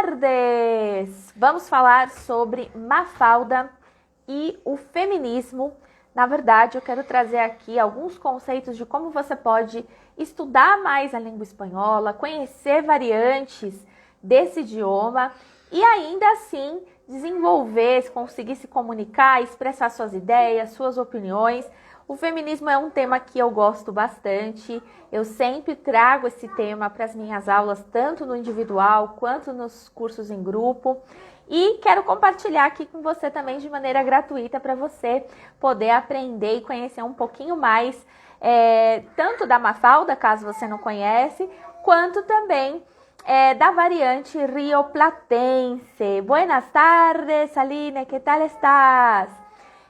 tardes! Vamos falar sobre Mafalda e o feminismo. Na verdade, eu quero trazer aqui alguns conceitos de como você pode estudar mais a língua espanhola, conhecer variantes desse idioma e ainda assim desenvolver, conseguir se comunicar, expressar suas ideias, suas opiniões. O feminismo é um tema que eu gosto bastante, eu sempre trago esse tema para as minhas aulas, tanto no individual quanto nos cursos em grupo. E quero compartilhar aqui com você também de maneira gratuita para você poder aprender e conhecer um pouquinho mais, tanto da Mafalda, caso você não conhece, quanto também da variante rioplatense. Buenas tardes, Aline, que tal estás?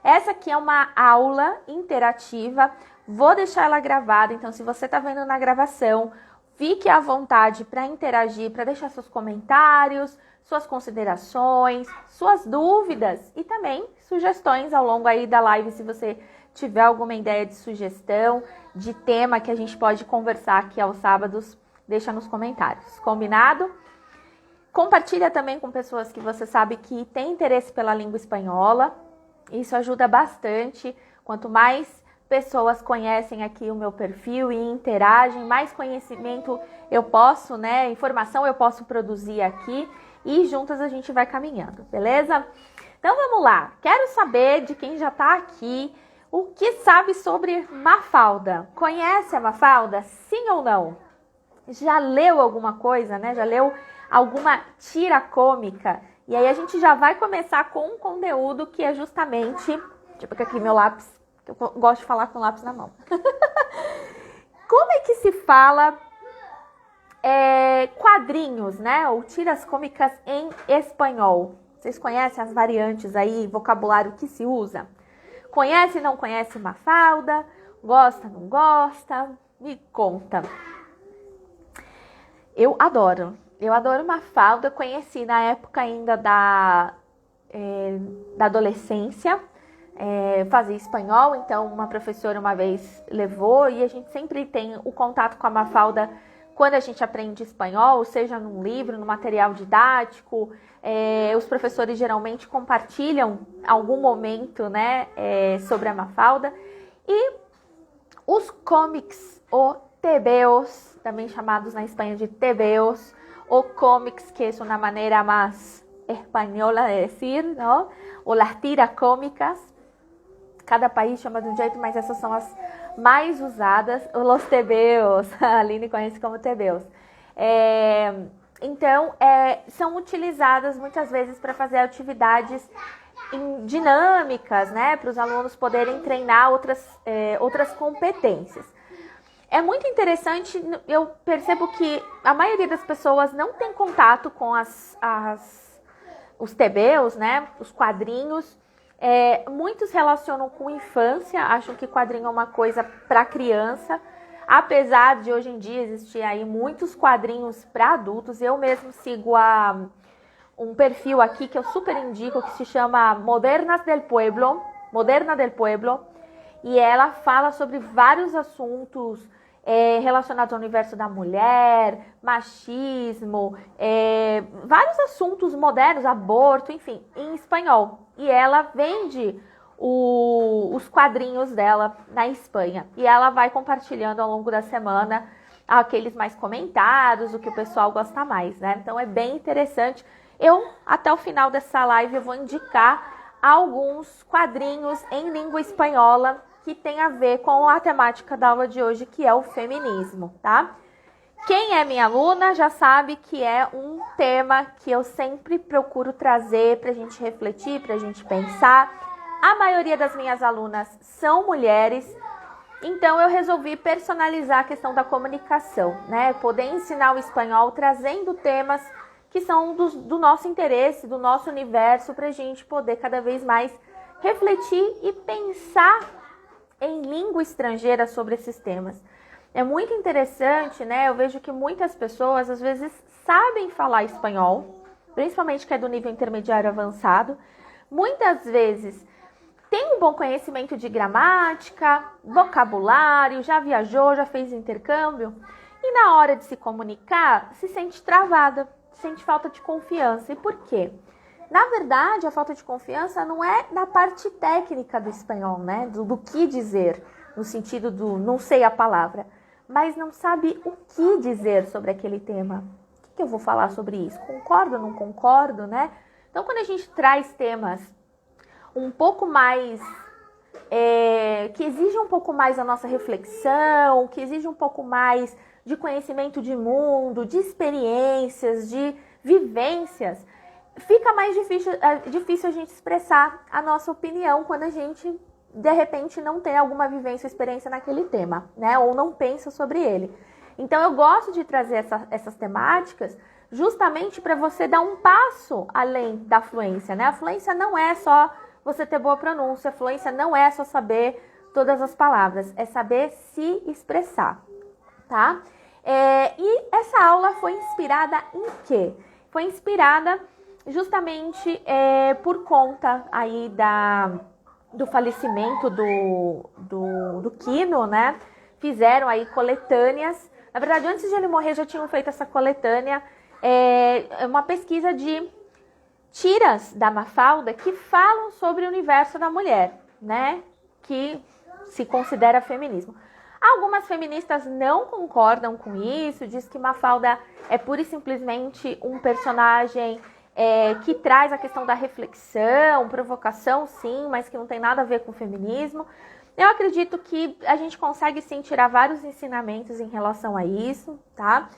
Essa aqui é uma aula interativa, vou deixar ela gravada, então se você está vendo na gravação, fique à vontade para interagir, para deixar seus comentários, suas considerações, suas dúvidas e também sugestões ao longo aí da live, se você tiver alguma ideia de sugestão, de tema que a gente pode conversar aqui aos sábados, deixa nos comentários, combinado? Compartilha também com pessoas que você sabe que tem interesse pela língua espanhola. Isso ajuda bastante. Quanto mais pessoas conhecem aqui o meu perfil e interagem, mais conhecimento eu posso, informação eu posso produzir aqui e juntas a gente vai caminhando, beleza? Então vamos lá. Quero saber de quem já tá aqui, o que sabe sobre Mafalda. Conhece a Mafalda? Sim ou não? Já leu alguma coisa, Já leu alguma tira cômica? E aí a gente já vai começar com um conteúdo que é justamente... Deixa eu pegar aqui meu lápis, que eu gosto de falar com o lápis na mão. Como é que se fala quadrinhos, ou tiras cômicas em espanhol? Vocês conhecem as variantes aí, vocabulário que se usa? Conhece, não conhece Mafalda? Gosta, não gosta? Me conta. Eu adoro Mafalda, conheci na época ainda da adolescência, fazia espanhol, então uma professora uma vez levou e a gente sempre tem o contato com a Mafalda quando a gente aprende espanhol, seja num livro, no material didático, os professores geralmente compartilham algum momento, sobre a Mafalda. E os cómics, ou tebeos, também chamados na Espanha de tebeos, o cómics, que es una manera más española de decir, ¿no? O las tiras cómicas. Cada país chama de um jeito, mas essas são as mais usadas. Os tebeos, a Aline conhece como tebeos. Então, são utilizadas muitas vezes para fazer atividades dinâmicas, para os alunos poderem treinar outras competências. É muito interessante, eu percebo que a maioria das pessoas não tem contato com os tebeos, os quadrinhos. Muitos relacionam com infância, acham que quadrinho é uma coisa para criança, apesar de hoje em dia existir aí muitos quadrinhos para adultos. Eu mesmo sigo um perfil aqui que eu super indico, que se chama Moderna del Pueblo, e ela fala sobre vários assuntos relacionados ao universo da mulher, machismo, vários assuntos modernos, aborto, enfim, em espanhol. E ela vende os quadrinhos dela na Espanha. E ela vai compartilhando ao longo da semana aqueles mais comentados, o que o pessoal gosta mais, Então é bem interessante. Até o final dessa live, eu vou indicar alguns quadrinhos em língua espanhola que tem a ver com a temática da aula de hoje, que é o feminismo, tá? Quem é minha aluna já sabe que é um tema que eu sempre procuro trazer para a gente refletir, para a gente pensar. A maioria das minhas alunas são mulheres, então eu resolvi personalizar a questão da comunicação, Poder ensinar o espanhol trazendo temas que são do nosso interesse, do nosso universo, para a gente poder cada vez mais refletir e pensar em língua estrangeira sobre esses temas. É muito interessante, Eu vejo que muitas pessoas, às vezes, sabem falar espanhol, principalmente que é do nível intermediário avançado. Muitas vezes tem um bom conhecimento de gramática, vocabulário, já viajou, já fez intercâmbio. E na hora de se comunicar, se sente travada, sente falta de confiança. E por quê? Na verdade, a falta de confiança não é na parte técnica do espanhol, né? Do que dizer, no sentido do não sei a palavra, mas não sabe o que dizer sobre aquele tema. O que eu vou falar sobre isso? Concordo ou não concordo, né? Então, quando a gente traz temas um pouco mais, que exigem um pouco mais a nossa reflexão, que exigem um pouco mais de conhecimento de mundo, de experiências, de vivências, fica mais difícil a gente expressar a nossa opinião quando a gente, de repente, não tem alguma vivência ou experiência naquele tema, né? Ou não pensa sobre ele. Então, eu gosto de trazer essas temáticas justamente para você dar um passo além da fluência, né? A fluência não é só você ter boa pronúncia, a fluência não é só saber todas as palavras, é saber se expressar, tá? E essa aula foi inspirada em quê? Foi inspirada justamente por conta aí do falecimento do Quino, né? Fizeram aí coletâneas. Na verdade, antes de ele morrer, já tinham feito essa coletânea. Uma pesquisa de tiras da Mafalda que falam sobre o universo da mulher, né? Que se considera feminismo. Algumas feministas não concordam com isso, diz que Mafalda é pura e simplesmente um personagem que traz a questão da reflexão, provocação, sim, mas que não tem nada a ver com o feminismo. Eu acredito que a gente consegue sim tirar vários ensinamentos em relação a isso, tá?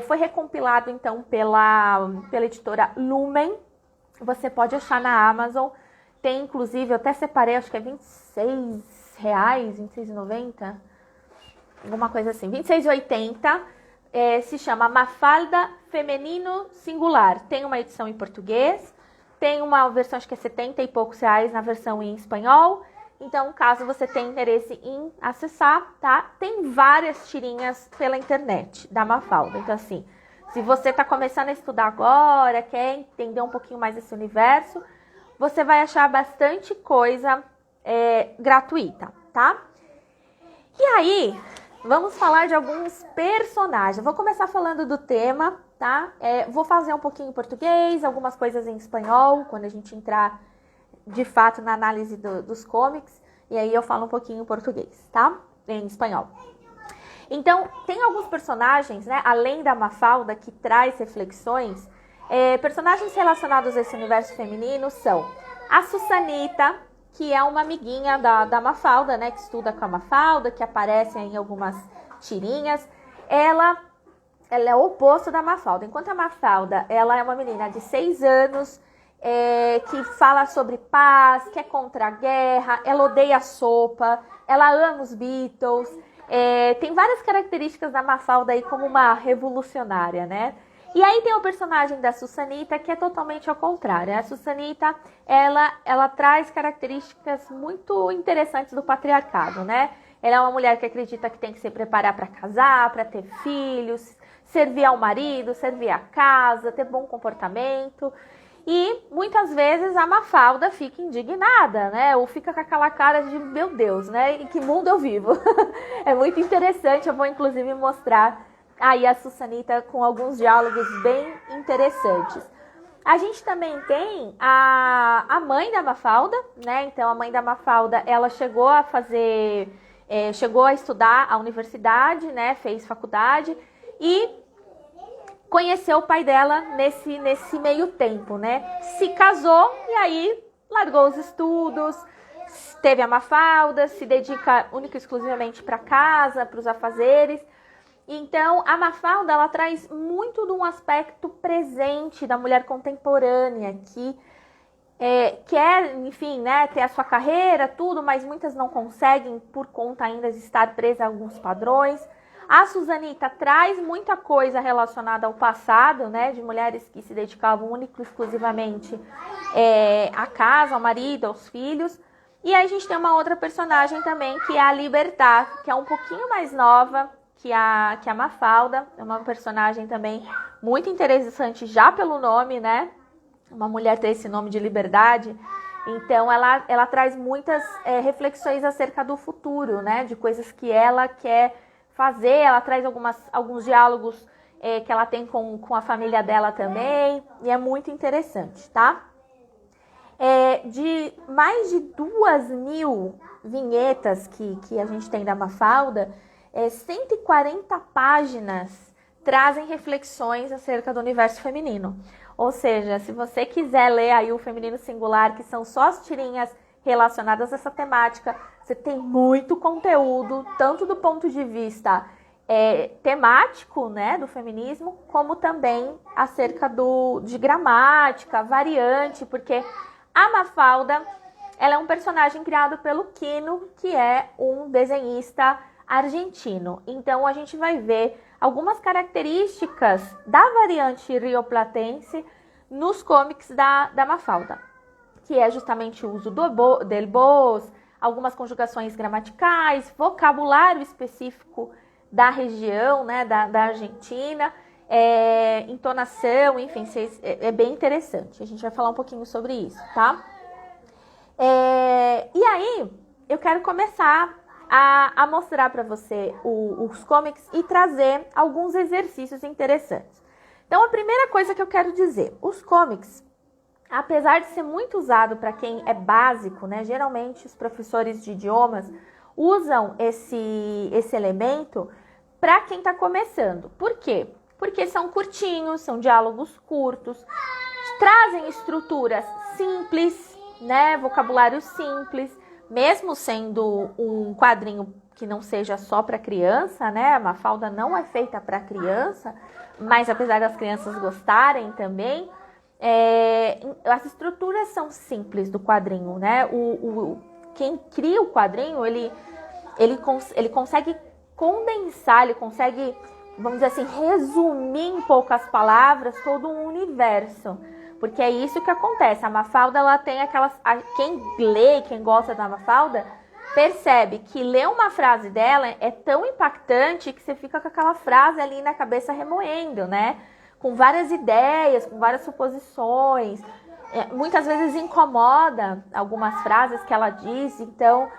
Foi recompilado então pela editora Lumen. Você pode achar na Amazon. Tem inclusive, eu até separei, acho que é R$26, R$26,90, alguma coisa assim, R$26,80. Se chama Mafalda Feminino Singular. Tem uma edição em português, tem uma versão, acho que é 70 e poucos reais na versão em espanhol. Então, caso você tenha interesse em acessar, tá? Tem várias tirinhas pela internet da Mafalda. Então, assim, se você está começando a estudar agora, quer entender um pouquinho mais desse universo, você vai achar bastante coisa gratuita, tá? E aí, vamos falar de alguns personagens. Eu vou começar falando do tema, tá? Vou fazer um pouquinho em português, algumas coisas em espanhol, quando a gente entrar de fato na análise dos comics. E aí eu falo um pouquinho em português, tá? Em espanhol. Então, tem alguns personagens, né? Além da Mafalda, que traz reflexões. Personagens relacionados a esse universo feminino são a Susanita, que é uma amiguinha da Mafalda, né? Que estuda com a Mafalda, que aparece em algumas tirinhas. Ela é o oposto da Mafalda. Enquanto a Mafalda, ela é uma menina de 6 anos, que fala sobre paz, que é contra a guerra, ela odeia sopa, ela ama os Beatles. Tem várias características da Mafalda aí como uma revolucionária, né? E aí tem o personagem da Susanita, que é totalmente ao contrário. A Susanita, ela traz características muito interessantes do patriarcado, né? Ela é uma mulher que acredita que tem que se preparar para casar, para ter filhos, servir ao marido, servir à casa, ter bom comportamento. E muitas vezes a Mafalda fica indignada, né? Ou fica com aquela cara de, meu Deus, né? Em que mundo eu vivo? É muito interessante, eu vou inclusive mostrar aí a Susanita com alguns diálogos bem interessantes. A gente também tem a mãe da Mafalda, né? Então a mãe da Mafalda, ela chegou a estudar a universidade, né? Fez faculdade e conheceu o pai dela nesse meio tempo, né? Se casou e aí largou os estudos, teve a Mafalda, se dedica única e exclusivamente para casa, para os afazeres. Então, a Mafalda, ela traz muito de um aspecto presente da mulher contemporânea, que quer, enfim, né, ter a sua carreira, tudo, mas muitas não conseguem por conta ainda de estar presa a alguns padrões. A Susanita traz muita coisa relacionada ao passado, né, de mulheres que se dedicavam única e exclusivamente à casa, ao marido, aos filhos. E aí a gente tem uma outra personagem também, que é a Libertad, que é um pouquinho mais nova que a Mafalda. É uma personagem também muito interessante já pelo nome, né? Uma mulher ter esse nome de liberdade. Então ela traz muitas reflexões acerca do futuro, né? De coisas que ela quer fazer. Ela traz alguns diálogos que ela tem com a família dela também, e é muito interessante, tá? De mais de 2.000 vinhetas que a gente tem da Mafalda, 140 páginas trazem reflexões acerca do universo feminino. Ou seja, se você quiser ler aí o Feminino Singular, que são só as tirinhas relacionadas a essa temática, você tem muito conteúdo, tanto do ponto de vista temático, né, do feminismo, como também acerca de gramática, variante, porque a Mafalda, ela é um personagem criado pelo Quino, que é um desenhista argentino. Então, a gente vai ver algumas características da variante rioplatense nos comics da Mafalda, que é justamente o uso del vos, algumas conjugações gramaticais, vocabulário específico da região, né, da Argentina, entonação, enfim, é bem interessante. A gente vai falar um pouquinho sobre isso, tá? E aí, eu quero começar a mostrar para você os comics e trazer alguns exercícios interessantes. Então, a primeira coisa que eu quero dizer, os comics, apesar de ser muito usado para quem é básico, né, geralmente os professores de idiomas usam esse elemento para quem está começando. Por quê? Porque são curtinhos, são diálogos curtos, trazem estruturas simples, né, vocabulário simples, mesmo sendo um quadrinho que não seja só para criança, né? A Mafalda não é feita para criança, mas apesar das crianças gostarem também, as estruturas são simples do quadrinho, né? Quem cria o quadrinho, ele consegue condensar, ele consegue, vamos dizer assim, resumir em poucas palavras todo um universo. Porque é isso que acontece. A Mafalda, ela tem aquelas... Quem lê, quem gosta da Mafalda, percebe que ler uma frase dela é tão impactante que você fica com aquela frase ali na cabeça remoendo, né? Com várias ideias, com várias suposições. Muitas vezes incomoda algumas frases que ela diz. Então,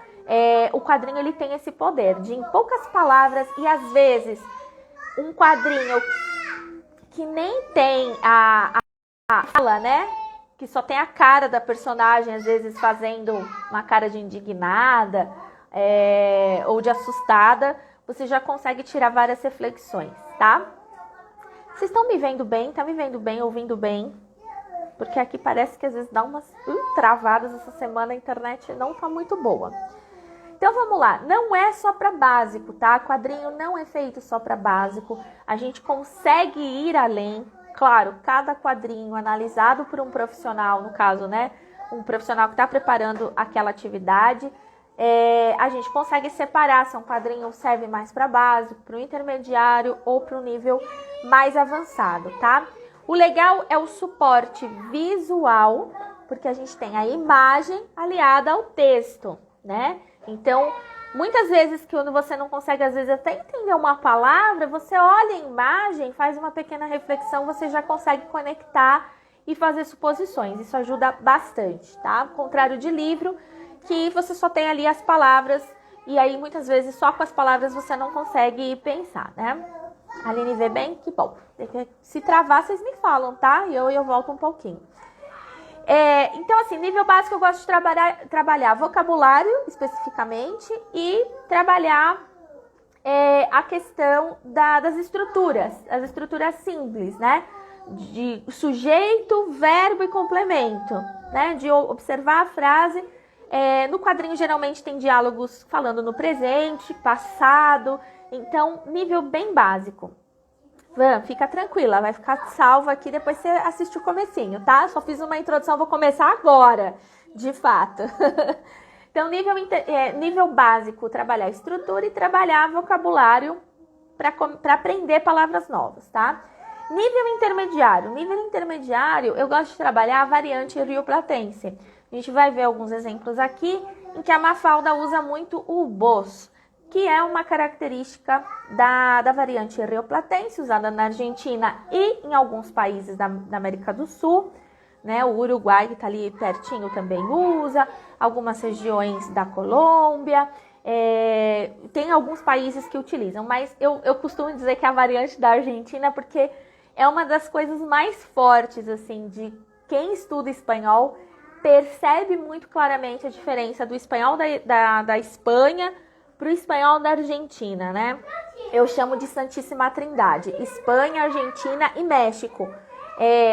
o quadrinho, ele tem esse poder de, em poucas palavras, e às vezes, um quadrinho que nem tem a fala, né? Que só tem a cara da personagem, às vezes fazendo uma cara de indignada ou de assustada, você já consegue tirar várias reflexões, tá? Vocês estão me vendo bem? Tá me vendo bem, ouvindo bem? Porque aqui parece que às vezes dá umas travadas essa semana, a internet não tá muito boa. Então vamos lá, não é só para básico, tá? Quadrinho não é feito só para básico, a gente consegue ir além. Claro, cada quadrinho analisado por um profissional, no caso, né? Um profissional que está preparando aquela atividade, a gente consegue separar se um quadrinho serve mais para básico, para o intermediário ou para o nível mais avançado, tá? O legal é o suporte visual, porque a gente tem a imagem aliada ao texto, né? Então, muitas vezes quando você não consegue, às vezes, até entender uma palavra, você olha a imagem, faz uma pequena reflexão, você já consegue conectar e fazer suposições. Isso ajuda bastante, tá? Ao contrário de livro, que você só tem ali as palavras e aí muitas vezes só com as palavras você não consegue pensar, né? A Aline vê bem? Que bom. Se travar, vocês me falam, tá? E eu volto um pouquinho. Então, assim, nível básico eu gosto de trabalhar vocabulário especificamente e trabalhar a questão das estruturas, as estruturas simples, né? De sujeito, verbo e complemento, né? De observar a frase. No quadrinho geralmente tem diálogos falando no presente, passado, então nível bem básico. Van, fica tranquila, vai ficar salva aqui, depois você assiste o comecinho, tá? Só fiz uma introdução, vou começar agora, de fato. Então, nível básico, trabalhar estrutura e trabalhar vocabulário para aprender palavras novas, tá? Nível intermediário, eu gosto de trabalhar a variante rioplatense. A gente vai ver alguns exemplos aqui em que a Mafalda usa muito o vos, que é uma característica da variante rioplatense, usada na Argentina e em alguns países da América do Sul, né? O Uruguai, que está ali pertinho, também usa, algumas regiões da Colômbia. Tem alguns países que utilizam, mas eu costumo dizer que é a variante da Argentina, porque é uma das coisas mais fortes, assim, de quem estuda espanhol, percebe muito claramente a diferença do espanhol da Espanha para o espanhol da Argentina, né? Eu chamo de Santíssima Trindade, Espanha, Argentina e México,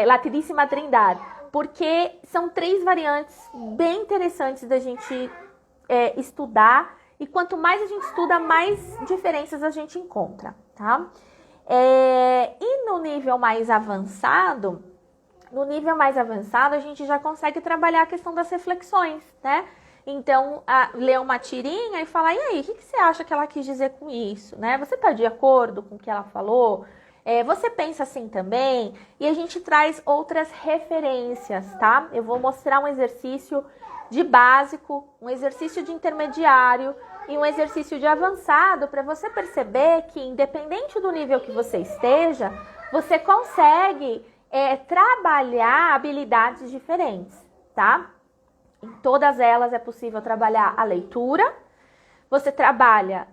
Latiníssima Trindade, porque são 3 variantes bem interessantes da gente estudar, e quanto mais a gente estuda, mais diferenças a gente encontra, tá? E no nível mais avançado, a gente já consegue trabalhar a questão das reflexões, né? Então, ler uma tirinha e falar, e aí, o que você acha que ela quis dizer com isso, né? Você está de acordo com o que ela falou? Você pensa assim também? E a gente traz outras referências, tá? Eu vou mostrar um exercício de básico, um exercício de intermediário e um exercício de avançado, para você perceber que, independente do nível que você esteja, você consegue trabalhar habilidades diferentes, tá? Em todas elas é possível trabalhar a leitura. Você trabalha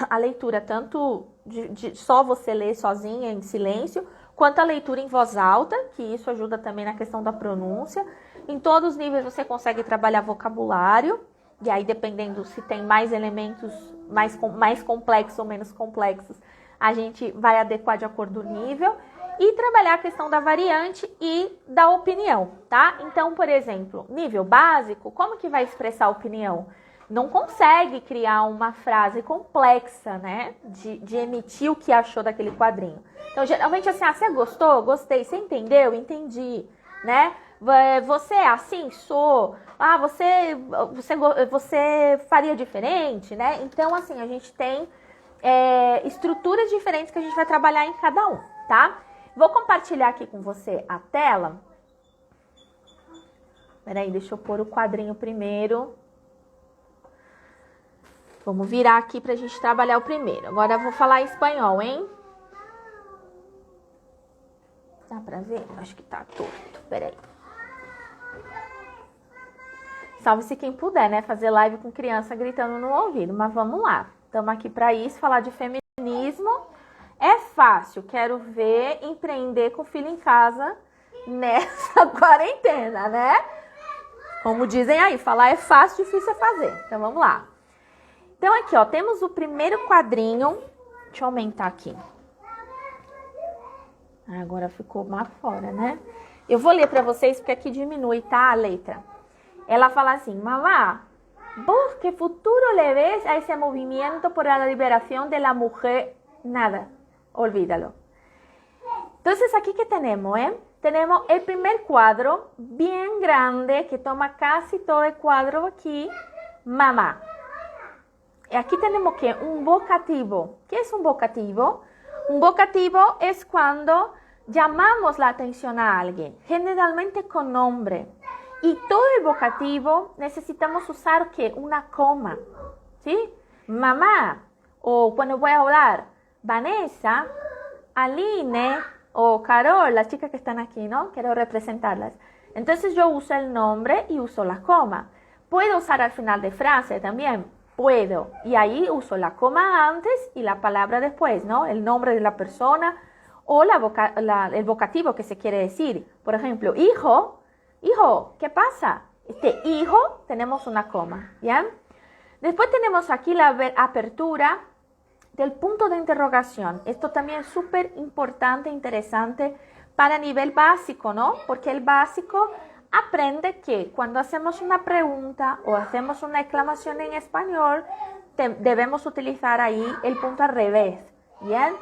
a leitura tanto de só você ler sozinha, em silêncio, quanto a leitura em voz alta, que isso ajuda também na questão da pronúncia. Em todos os níveis você consegue trabalhar vocabulário, e aí dependendo se tem mais elementos mais complexos ou menos complexos, a gente vai adequar de acordo com o nível. E trabalhar a questão da variante e da opinião, tá? Então, por exemplo, nível básico, como que vai expressar a opinião? Não consegue criar uma frase complexa, né? De emitir o que achou daquele quadrinho. Então, geralmente assim, você gostou? Gostei. Você entendeu? Entendi, né? Você é assim? Sou. Você faria diferente, né? Então, assim, a gente tem estruturas diferentes que a gente vai trabalhar em cada um, tá? Vou compartilhar aqui com você a tela. Peraí, deixa eu pôr o quadrinho primeiro. Vamos virar aqui pra gente trabalhar o primeiro. Agora eu vou falar em espanhol, hein? Dá pra ver? Acho que tá torto. Peraí. Salve-se quem puder, né? Fazer live com criança gritando no ouvido. Mas vamos lá. Estamos aqui pra isso, falar de feminismo. É fácil, quero ver empreender com filho em casa nessa quarentena, né? Como dizem aí, falar é fácil, difícil é fazer. Então, vamos lá. Então, aqui, ó, temos o primeiro quadrinho. Deixa eu aumentar aqui. Agora ficou lá fora, né? Eu vou ler pra vocês, porque aqui diminui, tá, a letra. Ela fala assim, mamá, ¿vos qué futuro le ves a ese movimiento por la liberación de la mujer? Nada. Olvídalo. Entonces, aquí que tenemos, tenemos el primer cuadro bien grande que toma casi todo el cuadro aquí, mamá. Y aquí tenemos que un vocativo. ¿Qué es un vocativo? Un vocativo es cuando llamamos la atención a alguien, generalmente con nombre. Y todo el vocativo necesitamos usar ¿qué? Una coma, ¿sí? Mamá, o cuando voy a hablar, Vanessa, Aline o Carol, las chicas que están aquí, ¿no? Quiero representarlas. Entonces yo uso el nombre y uso la coma. Puedo usar al final de frase también, puedo. Y ahí uso la coma antes y la palabra después, ¿no? El nombre de la persona o el vocativo que se quiere decir. Por ejemplo, hijo, ¿qué pasa? Este hijo tenemos una coma, ¿ya? Después tenemos aquí la apertura del punto de interrogación. Esto también es súper importante e interesante para nivel básico, ¿no? Porque el básico aprende que cuando hacemos una pregunta o hacemos una exclamación en español, debemos utilizar ahí el punto al revés, ¿bien?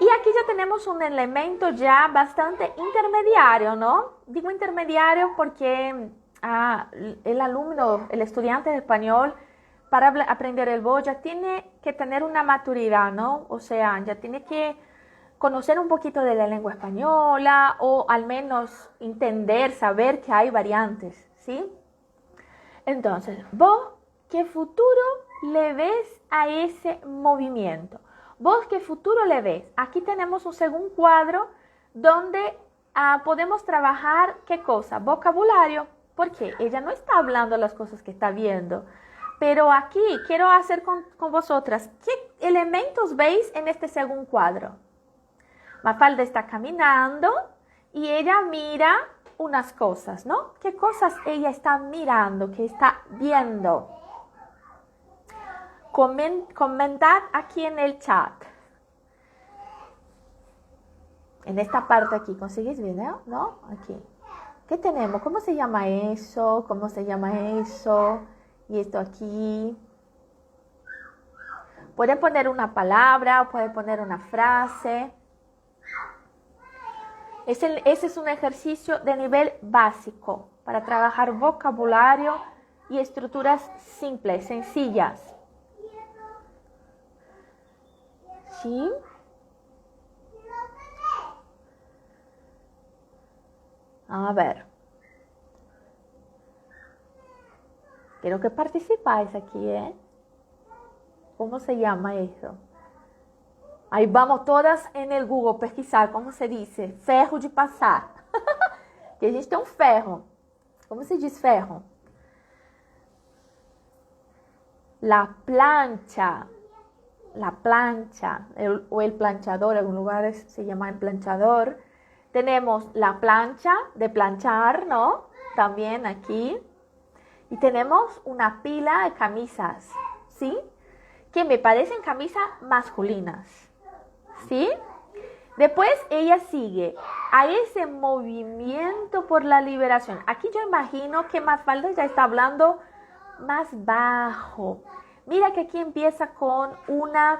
Y aquí ya tenemos un elemento ya bastante intermediario, ¿no? Digo intermediario porque el alumno, el estudiante de español, para aprender el voz ya tiene que tener una maturidad, ¿no? O sea, ya tiene que conocer un poquito de la lengua española o al menos entender, saber que hay variantes, ¿sí? Entonces, ¿vos qué futuro le ves a ese movimiento? ¿Vos qué futuro le ves? Aquí tenemos un segundo cuadro donde podemos trabajar, ¿qué cosa? Vocabulario, porque ella no está hablando las cosas que está viendo, Pero aquí quiero hacer con vosotras, ¿qué elementos veis en este segundo cuadro? Mafalda está caminando y ella mira unas cosas, ¿no? ¿Qué cosas ella está mirando, qué está viendo? Comentad aquí en el chat. En esta parte aquí, ¿conseguís ver, no? Aquí. ¿Qué tenemos? ¿Cómo se llama eso? ¿Cómo se llama eso? Y esto aquí. Pueden poner una palabra o pueden poner una frase. Ese es un ejercicio de nivel básico para trabajar vocabulario y estructuras simples, sencillas. ¿Sí? A ver. Quiero que participáis aquí, ¿eh? ¿Cómo se llama eso? Ahí vamos todas en el Google pesquisar, ¿cómo se dice? Ferro de passar. Que a gente tem ferro. Como se diz ferro? La plancha. La plancha. O el planchador, en algunos lugares se llama el planchador. Tenemos la plancha de planchar, ¿no? También aquí. Y tenemos una pila de camisas, ¿sí? Que me parecen camisas masculinas, ¿sí? Después ella sigue a ese movimiento por la liberación. Aquí yo imagino que Mafalda ya está hablando más bajo. Mira que aquí empieza con una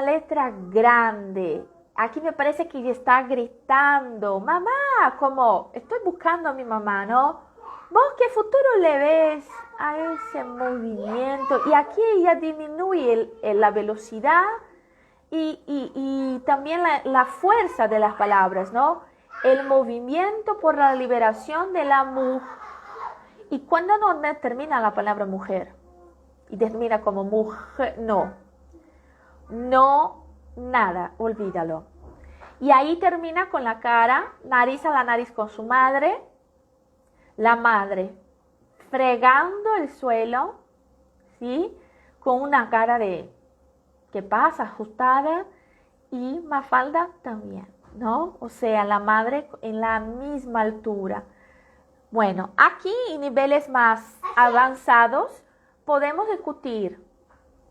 letra grande. Aquí me parece que ella está gritando, mamá, como estoy buscando a mi mamá, ¿no? ¿Vos qué futuro le ves a ese movimiento? Y aquí ella disminuye la velocidad y también la fuerza de las palabras, ¿no? El movimiento por la liberación de la mujer. ¿Y cuándo no termina la palabra mujer? Y termina como mujer, no. No, nada, olvídalo. Y ahí termina con la cara, nariz a la nariz con su madre. La madre fregando el suelo, ¿sí? Con una cara de ¿qué pasa? Ajustada. Y Mafalda también, ¿no? O sea, la madre en la misma altura. Bueno, aquí en niveles más avanzados podemos discutir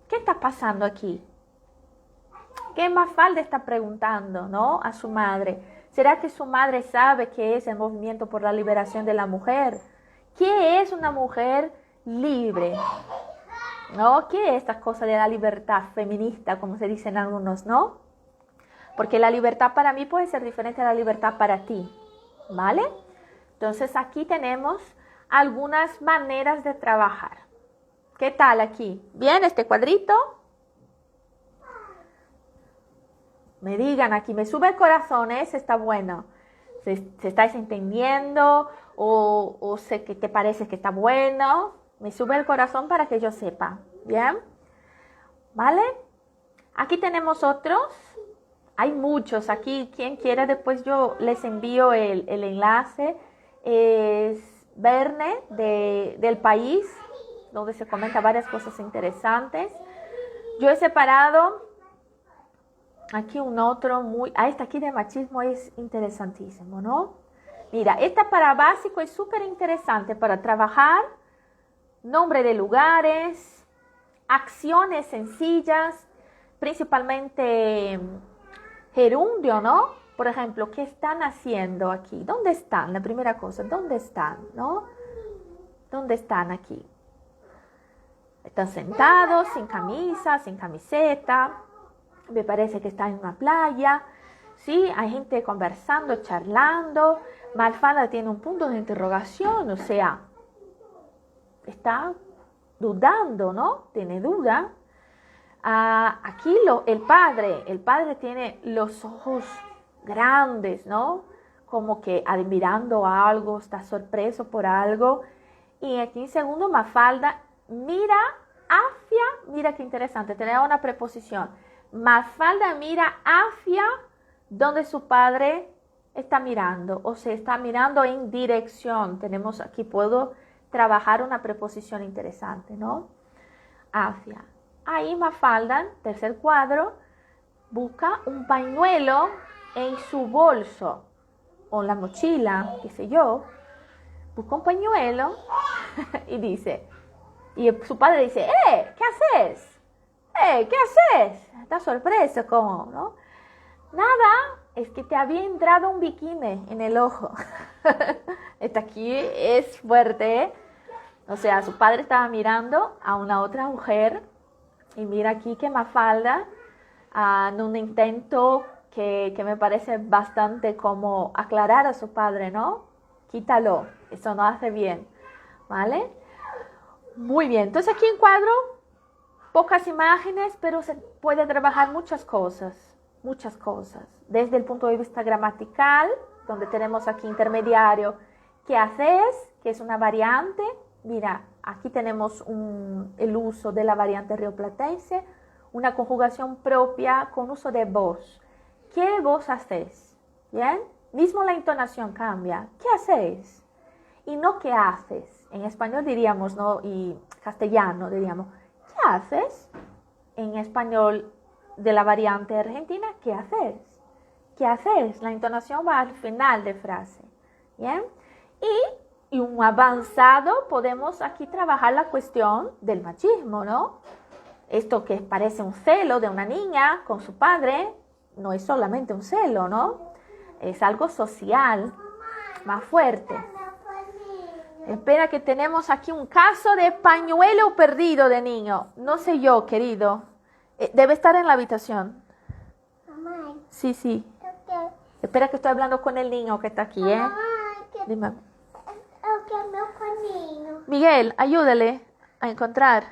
¿qué está pasando aquí? ¿Qué Mafalda está preguntando, ¿no? A su madre. ¿Será que su madre sabe qué es el movimiento por la liberación de la mujer? ¿Qué es una mujer libre? ¿No? ¿Qué es esta cosa de la libertad feminista, como se dicen algunos, no? Porque la libertad para mí puede ser diferente a la libertad para ti, ¿vale? Entonces aquí tenemos algunas maneras de trabajar. ¿Qué tal aquí? ¿Bien este cuadrito? Me digan aquí, me sube el corazón, ese está bueno. ¿Se estáis entendiendo? O sé que te parece que está bueno. Me sube el corazón para que yo sepa. ¿Bien? ¿Vale? Aquí tenemos otros. Hay muchos aquí. Quien quiera, después yo les envío el enlace. Es Verne del País, donde se comenta varias cosas interesantes. Yo he separado aquí un otro este aquí de machismo es interesantísimo, ¿no? Mira, esta para básico es súper interesante para trabajar nombre de lugares, acciones sencillas, principalmente gerundio, ¿no? Por ejemplo, ¿qué están haciendo aquí? ¿Dónde están? La primera cosa, ¿dónde están? ¿No? ¿Dónde están aquí? Están sentados, sin camisa, sin camiseta. Me parece que está en una playa, ¿sí? Hay gente conversando, charlando. Mafalda tiene un punto de interrogación, o sea, está dudando, ¿no? Tiene duda. Aquí el padre tiene los ojos grandes, ¿no? Como que admirando algo, está sorpreso por algo. Y aquí en segundo, Mafalda mira mira qué interesante, tener una preposición. Mafalda mira hacia donde su padre está mirando, o sea, está mirando en dirección. Tenemos aquí, puedo trabajar una preposición interesante, ¿no? hacia. Ahí Mafalda, tercer cuadro, busca un pañuelo en su bolso o la mochila, qué sé yo. Busca un pañuelo y dice, y su padre dice, ¿qué haces? ¿Qué haces? Está sorpreso, ¿cómo? ¿No? Nada, es que te había entrado un bikini en el ojo. Esta aquí es fuerte, ¿eh? O sea, su padre estaba mirando a una otra mujer y mira aquí que Mafalda, en un intento que me parece bastante como aclarar a su padre, ¿no? Quítalo, eso no hace bien, ¿vale? Muy bien, entonces aquí en cuadro, pocas imágenes, pero se puede trabajar muchas cosas, desde el punto de vista gramatical, donde tenemos aquí intermediario, ¿qué haces? Que es una variante. Mira, aquí tenemos el uso de la variante rioplatense, una conjugación propia con uso de vos. ¿Qué vos haces? ¿Bien? Mismo la entonación cambia. ¿Qué haces? Y no qué haces. En español diríamos, ¿no? Y castellano diríamos, ¿qué haces? En español de la variante argentina, ¿qué haces? ¿Qué haces? La entonación va al final de frase. ¿Bien? Y un avanzado, podemos aquí trabajar la cuestión del machismo, ¿no? Esto que parece un celo de una niña con su padre, no es solamente un celo, ¿no? Es algo social, más fuerte. Espera que tenemos aquí un caso de pañuelo perdido de niño. No sé yo, querido. Debe estar en la habitación. Mamá. Sí, sí. ¿Qué? Espera que estoy hablando con el niño que está aquí, ¿eh? Mamá, Dime. que meu paninho. Miguel, ayúdale a encontrar.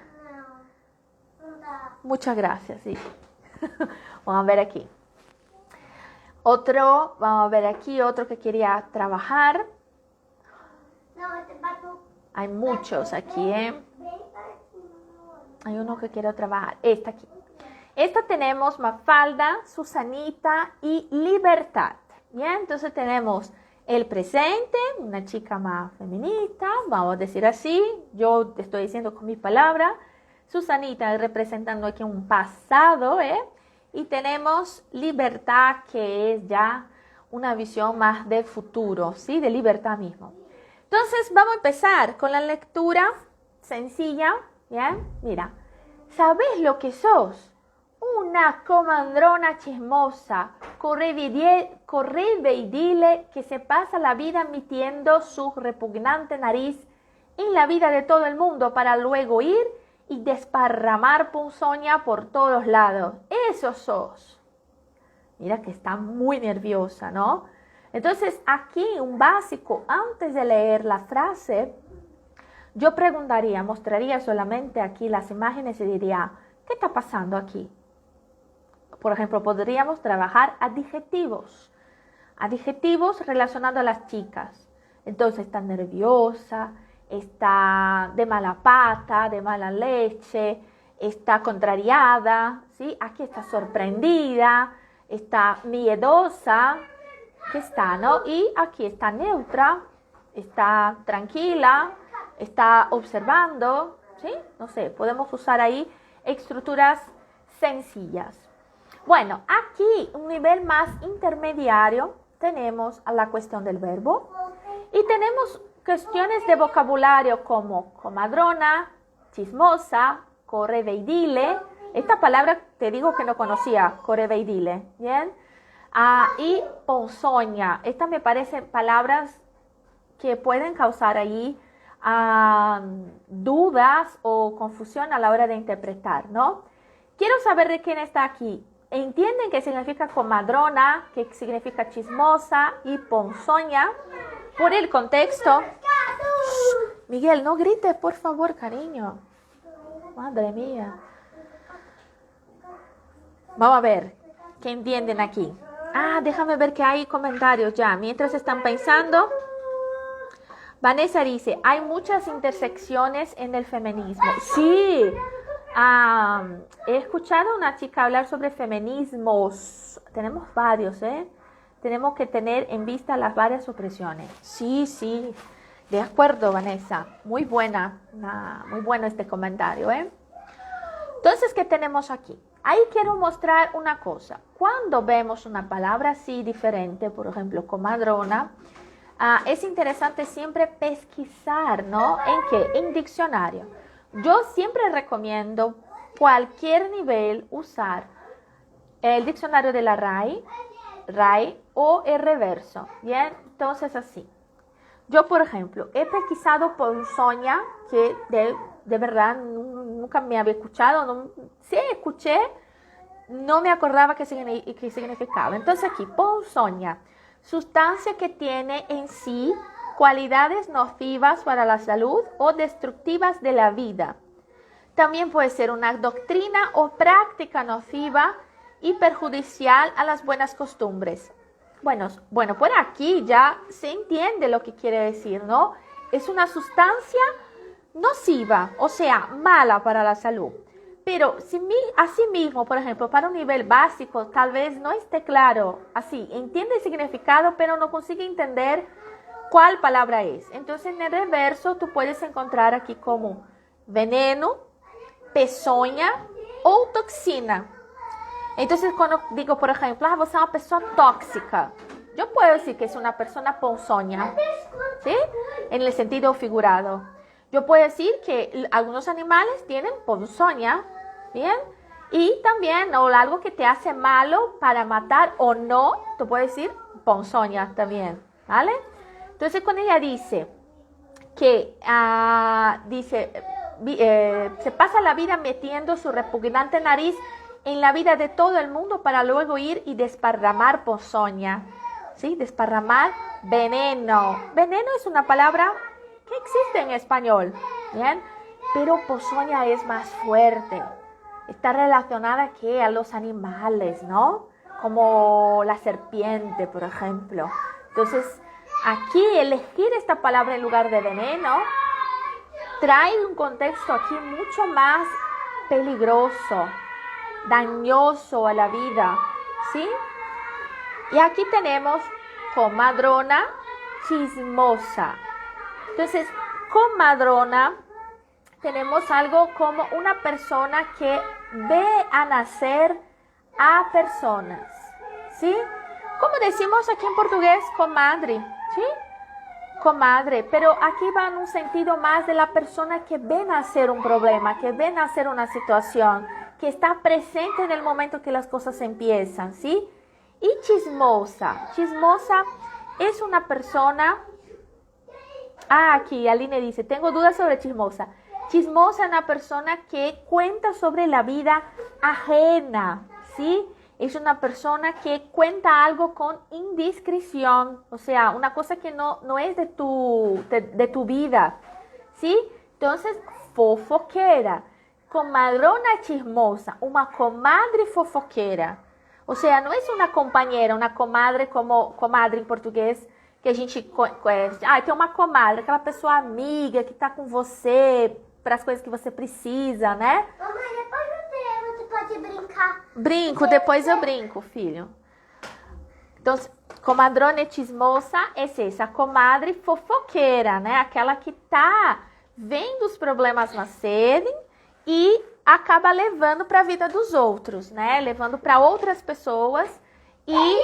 Não dá. Muchas gracias, sí. Vamos a ver aquí. Vamos a ver aquí, otro que quería trabajar. Não, este bato Hay muchos aquí, ¿eh? bem pertinho. Hay uno que quiero trabajar. Esta aquí. Esta tenemos Mafalda, Susanita y Libertad. Bien, entonces tenemos el presente, una chica más feminista, vamos a decir así. Yo te estoy diciendo con mis palabras. Susanita representando aquí un pasado, ¿eh? Y tenemos Libertad, que es ya una visión más del futuro, ¿sí? De libertad mismo. Entonces, vamos a empezar con la lectura sencilla, ¿bien? Mira, ¿sabés lo que sos? Una comandrona chismosa, corre ve y dile que se pasa la vida metiendo su repugnante nariz en la vida de todo el mundo para luego ir y desparramar ponzoña por todos lados. Eso sos. Mira que está muy nerviosa, ¿no? Entonces, aquí un básico, antes de leer la frase, yo preguntaría, mostraría solamente aquí las imágenes y diría, ¿qué está pasando aquí? Por ejemplo, podríamos trabajar adjetivos. Adjetivos relacionando a las chicas. Entonces, está nerviosa, está de mala pata, de mala leche, está contrariada, ¿sí? Aquí está sorprendida, está miedosa, que está, ¿no? Y aquí está neutra, está tranquila, está observando, ¿sí? No sé, podemos usar ahí estructuras sencillas. Bueno, aquí un nivel más intermediario tenemos a la cuestión del verbo y tenemos cuestiones de vocabulario como comadrona, chismosa, corre ve y dile. Esta palabra te digo que no conocía, corre ve y dile, ¿bien? Y ponzoña. Estas me parecen palabras que pueden causar ahí dudas o confusión a la hora de interpretar, ¿no? Quiero saber de quién está aquí. ¿Entienden qué significa comadrona, qué significa chismosa y ponzoña? Por el contexto. Shh, Miguel, no grites, por favor, cariño. Madre mía. Vamos a ver qué entienden aquí. Déjame ver que hay comentarios ya. Mientras están pensando, Vanessa dice, hay muchas intersecciones en el feminismo. Sí, he escuchado a una chica hablar sobre feminismos. Tenemos varios, ¿eh? Tenemos que tener en vista las varias opresiones. Sí, sí, de acuerdo, Vanessa. Muy buena, muy bueno este comentario, ¿eh? Entonces, ¿qué tenemos aquí? Ahí quiero mostrar una cosa. Cuando vemos una palabra así diferente, por ejemplo, comadrona, es interesante siempre pesquisar, ¿no? ¿En qué? En diccionario. Yo siempre recomiendo cualquier nivel usar el diccionario de la RAI o el reverso. Bien, entonces así. Yo, por ejemplo, he pesquisado ponzoña, que de verdad nunca me había escuchado. No, sí, escuché, no me acordaba qué significaba. Entonces aquí, ponzoña, sustancia que tiene en sí cualidades nocivas para la salud o destructivas de la vida. También puede ser una doctrina o práctica nociva y perjudicial a las buenas costumbres. Bueno, por aquí ya se entiende lo que quiere decir, ¿no? Es una sustancia nociva, o sea, mala para la salud. Pero si asimismo, por ejemplo, para un nivel básico, tal vez no esté claro, así, entiende el significado, pero no consigue entender cuál palabra es. Entonces, en el reverso, tú puedes encontrar aquí como veneno, peçonha ou toxina. Entonces, cuando digo, por ejemplo, você es una persona tóxica, yo puedo decir que es una persona ponzoña, ¿sí? En el sentido figurado. Yo puedo decir que algunos animales tienen ponzoña, ¿bien? Y también, o algo que te hace malo para matar o no, tú puedes decir ponzoña también, ¿vale? Entonces, cuando ella dice que, se pasa la vida metiendo su repugnante nariz en la vida de todo el mundo para luego ir y desparramar ponzoña, ¿sí? Desparramar veneno. Veneno es una palabra que existe en español, ¿bien? Pero ponzoña es más fuerte. Está relacionada ¿qué? A los animales, ¿no? Como la serpiente, por ejemplo. Entonces, aquí elegir esta palabra en lugar de veneno trae un contexto aquí mucho más peligroso, dañoso a la vida, ¿sí? Y aquí tenemos comadrona, chismosa. Entonces, comadrona, tenemos algo como una persona que ve a nacer a personas, ¿sí? Como decimos aquí en portugués, comadre, ¿sí? Comadre, pero aquí va en un sentido más de la persona que ve nacer un problema, que ve nacer una situación, que está presente en el momento que las cosas empiezan, ¿sí? Y chismosa. Chismosa es una persona... aquí Aline dice, tengo dudas sobre chismosa. Chismosa es una persona que cuenta sobre la vida ajena, ¿sí? Es una persona que cuenta algo con indiscreción, o sea, una cosa que no es de tu vida, ¿sí? Entonces, fofoquera. Comadrona chismosa, una comadre fofoqueira. O sea, não é uma companheira, uma comadre como comadre em português, que a gente conhece. Tem uma comadre, aquela pessoa amiga que está com você para as coisas que você precisa, né? Mamãe, depois você pode brincar. Brinco, depois eu brinco, filho. Então, comadrona chismosa é essa, a comadre fofoqueira, né? Aquela que tá vendo os problemas nascerem e acaba levando para a vida dos outros, né? Levando para outras pessoas e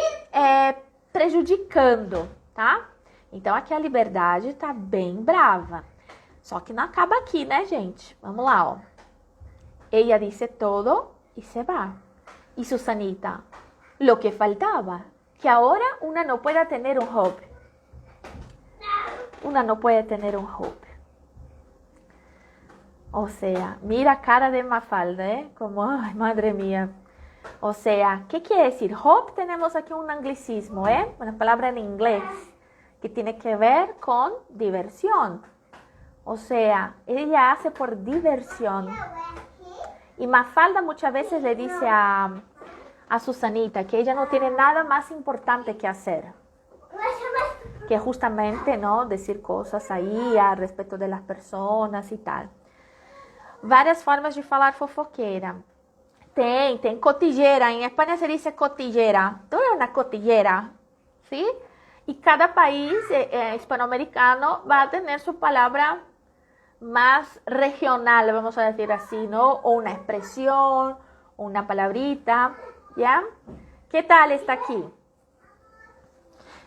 prejudicando, tá? Então, aqui a liberdade tá bem brava. Só que não acaba aqui, né, gente? Vamos lá, ó. Ella dice todo y se va. Y Susanita, lo que faltaba, que ahora una no pueda tener un hobby. Una no puede tener un hobby. O sea, mira a cara de Mafalda, ¿eh? Como, ay, madre mía. O sea, ¿qué quiere decir? Hobby, tenemos aquí un anglicismo, ¿eh? Una palabra en inglés que tiene que ver con diversión. O sea, ella hace por diversión. Y Mafalda muchas veces le dice a Susanita que ella no tiene nada más importante que hacer. Que justamente, ¿no? Decir cosas ahí al respecto de las personas y tal. Várias formas de falar fofoqueira. Tem cotilleira. Em Espanha se dice cotilleira. Tú eres una cotilleira, ¿sí? Y cada país hispanoamericano va a tener su palabra más regional, vamos a decir así, ¿no? O una expresión, o una palabrita, ¿ya? ¿Qué tal está aquí?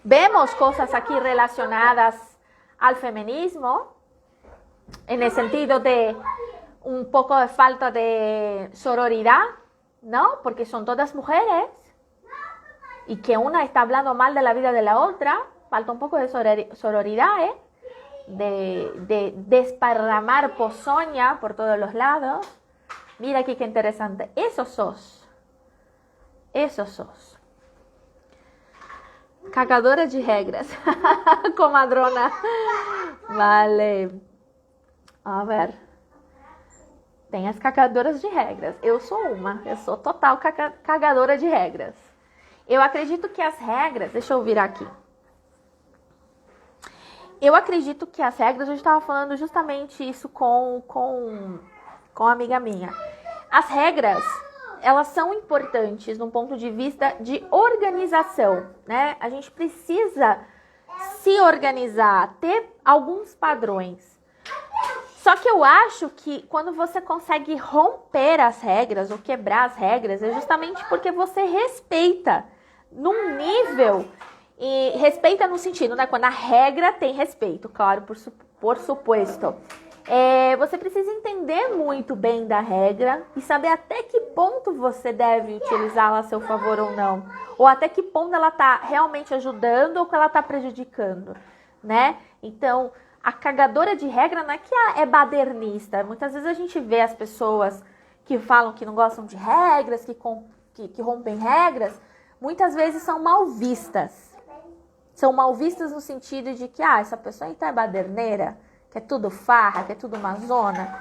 Vemos cosas aquí relacionadas al feminismo, en el sentido de un poco de falta de sororidad, ¿no? Porque son todas mujeres y que una está hablando mal de la vida de la otra, falta un poco de sororidad, ¿eh? De desparramar pozoña por todos los lados. Mira aquí qué interesante. Eso sos. Cagadora de regras. Comadrona. Vale. A ver. Tem as cagadoras de regras. Eu sou uma. Eu sou total cagadora de regras. Eu acredito que as regras... Deixa eu virar aqui. Eu acredito que as regras... Eu estava falando justamente isso com a amiga minha. As regras, elas são importantes no ponto de vista de organização, né? A gente precisa se organizar, ter alguns padrões. Só que eu acho que quando você consegue romper as regras ou quebrar as regras, é justamente porque você respeita num nível, e respeita no sentido, né? Quando a regra tem respeito, claro, por suposto. Você precisa entender muito bem da regra e saber até que ponto você deve utilizá-la a seu favor ou não. Ou até que ponto ela está realmente ajudando ou que ela está prejudicando, né? Então, a cagadora de regra não é que é badernista. Muitas vezes a gente vê as pessoas que falam que não gostam de regras, que rompem regras, muitas vezes são mal vistas. São mal vistas no sentido de que, essa pessoa então é baderneira, que é tudo farra, que é tudo uma zona.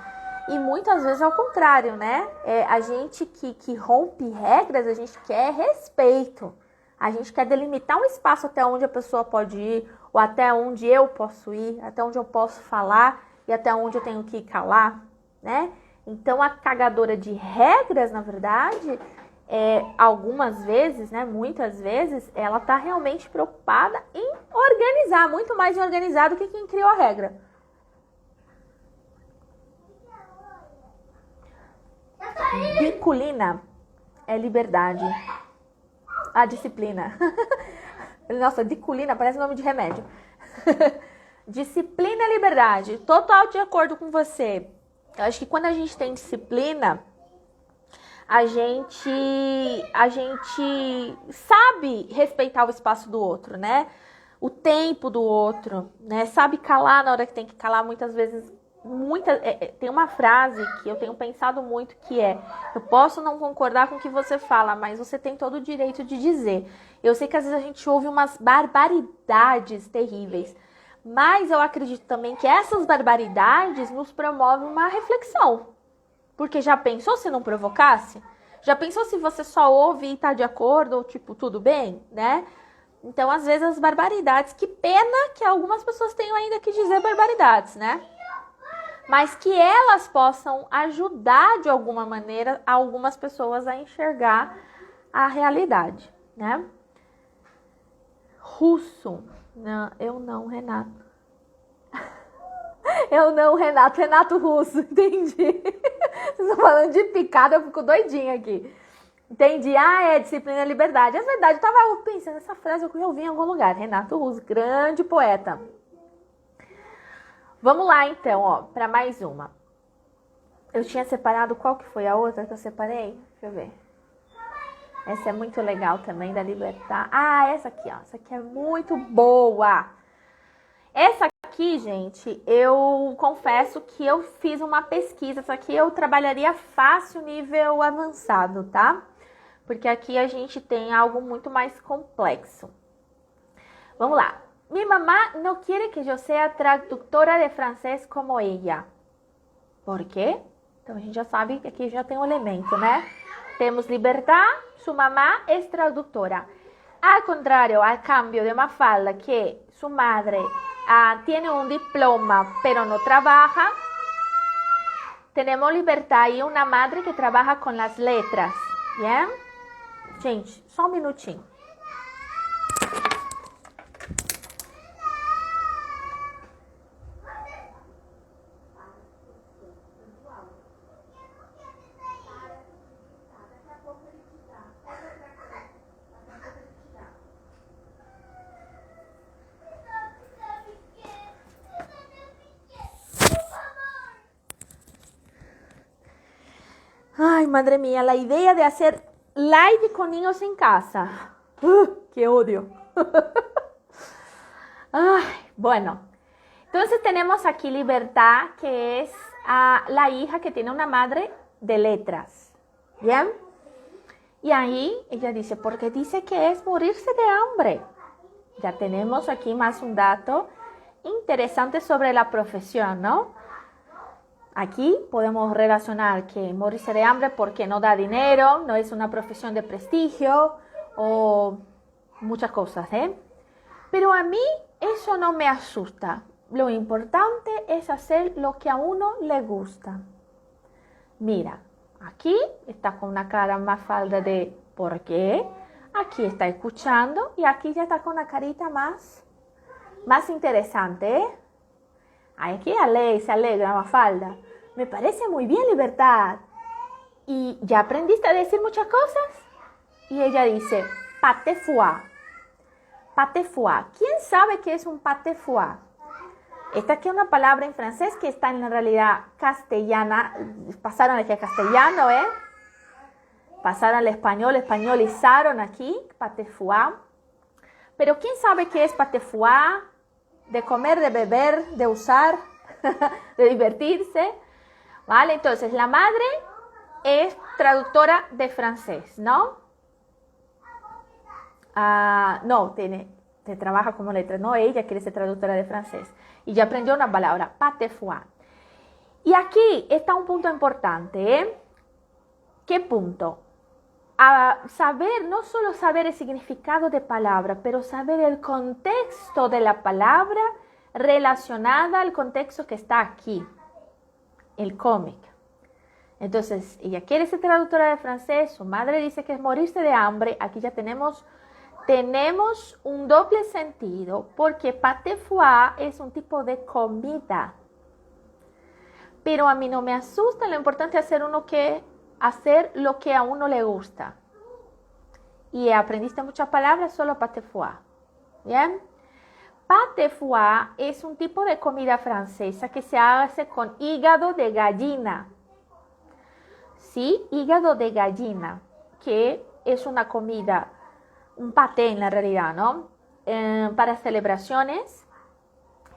E muitas vezes é o contrário, né? A gente que rompe regras, a gente quer respeito. A gente quer delimitar um espaço até onde a pessoa pode ir, ou até onde eu posso ir, até onde eu posso falar e até onde eu tenho que calar, né? Então, a cagadora de regras, na verdade, algumas vezes, né, muitas vezes, ela tá realmente preocupada em organizar, muito mais em organizar do que quem criou a regra. Disciplina é liberdade. A disciplina. Nossa, disciplina parece nome de remédio. Disciplina é liberdade. Total de acordo com você. Eu acho que quando a gente tem disciplina, a gente sabe respeitar o espaço do outro, né? O tempo do outro, né? Sabe calar na hora que tem que calar. Muitas vezes, tem uma frase que eu tenho pensado muito que eu posso não concordar com o que você fala, mas você tem todo o direito de dizer. Eu sei que às vezes a gente ouve umas barbaridades terríveis, mas eu acredito também que essas barbaridades nos promovem uma reflexão. Porque já pensou se não provocasse? Já pensou se você só ouve e tá de acordo, ou tipo, tudo bem, né? Então, às vezes, as barbaridades, que pena que algumas pessoas tenham ainda que dizer barbaridades, né? Mas que elas possam ajudar, de alguma maneira, algumas pessoas a enxergar a realidade, né? Russo. Não, eu não, Renato. Eu não, Renato. Renato Russo, entendi. Vocês estão falando de picada, eu fico doidinha aqui. Entendi. Disciplina e liberdade. É verdade, eu tava pensando nessa frase, eu ouvi em algum lugar. Renato Russo, grande poeta. Vamos lá, então, ó, para mais uma. Eu tinha separado, qual que foi a outra que eu separei? Deixa eu ver. Essa é muito legal também, da libertar. Essa aqui, ó. Essa aqui é muito boa. Essa aqui, gente, eu confesso que eu fiz uma pesquisa. Essa aqui eu trabalharia fácil nível avançado, tá? Porque aqui a gente tem algo muito mais complexo. Vamos lá. Mi mamá no quiere que yo sea traductora de francés como ella. ¿Por qué? Então a gente já sabe que aqui já tem um elemento, né? Temos libertad, su mamá es traductora. Al contrario, al cambio de Mafalda, que su madre tiene un diploma pero no trabaja, tenemos libertad y una madre que trabaja con las letras, ¿bien? Gente, só um minutinho. Ay, madre mía, la idea de hacer live con niños en casa. ¡Qué odio! Ay, bueno, entonces tenemos aquí Libertad, que es la hija que tiene una madre de letras. ¿Bien? Y ahí ella dice, porque dice que es morirse de hambre. Ya tenemos aquí más un dato interesante sobre la profesión, ¿no? Aquí podemos relacionar que morirse de hambre porque no da dinero, no es una profesión de prestigio o muchas cosas, ¿eh? Pero a mí eso no me asusta. Lo importante es hacer lo que a uno le gusta. Mira, aquí está con una cara más falda de ¿por qué? Aquí está escuchando y aquí ya está con una carita más interesante, ¿eh? Aquí se alegra Mafalda. Me parece muy bien, Libertad. ¿Y ya aprendiste a decir muchas cosas? Y ella dice, pate foie. Pate foie. ¿Quién sabe qué es un pate foie? Esta aquí es una palabra en francés que está en la realidad castellana. Pasaron aquí al castellano, ¿eh? Pasaron al español, españolizaron aquí, pate foie. Pero ¿quién sabe qué es pate foie? De comer, de beber, de usar, de divertirse. ¿Vale? Entonces, la madre es traductora de francés, ¿no? No, te trabaja como letra, no, ella quiere ser traductora de francés. Y ya aprendió una palabra, pate foie. Y aquí está un punto importante, ¿eh? ¿Qué punto? Saber, no solo saber el significado de palabra, pero saber el contexto de la palabra relacionada al contexto que está aquí. El cómic. Entonces, ella quiere ser traductora de francés, su madre dice que es morirse de hambre. Aquí ya tenemos un doble sentido, porque pate foie es un tipo de comida. Pero a mí no me asusta, lo importante es hacer lo que a uno le gusta. Y aprendiste muchas palabras, solo pate foie. ¿Bien? Pate foie es un tipo de comida francesa que se hace con hígado de gallina. Sí, hígado de gallina, que es una comida, un paté en la realidad, ¿no? Para celebraciones,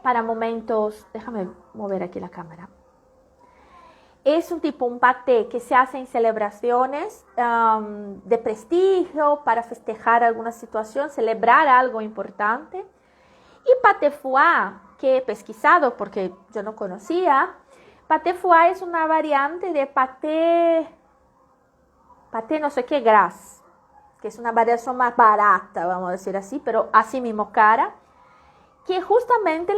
para momentos, déjame mover aquí la cámara. Es un paté que se hace en celebraciones de prestigio, para festejar alguna situación, celebrar algo importante. Y pate foie, que he pesquisado porque yo no conocía, pate foie es una variante de paté no sé qué gras, que es una variación más barata, vamos a decir así, pero así mismo cara, que justamente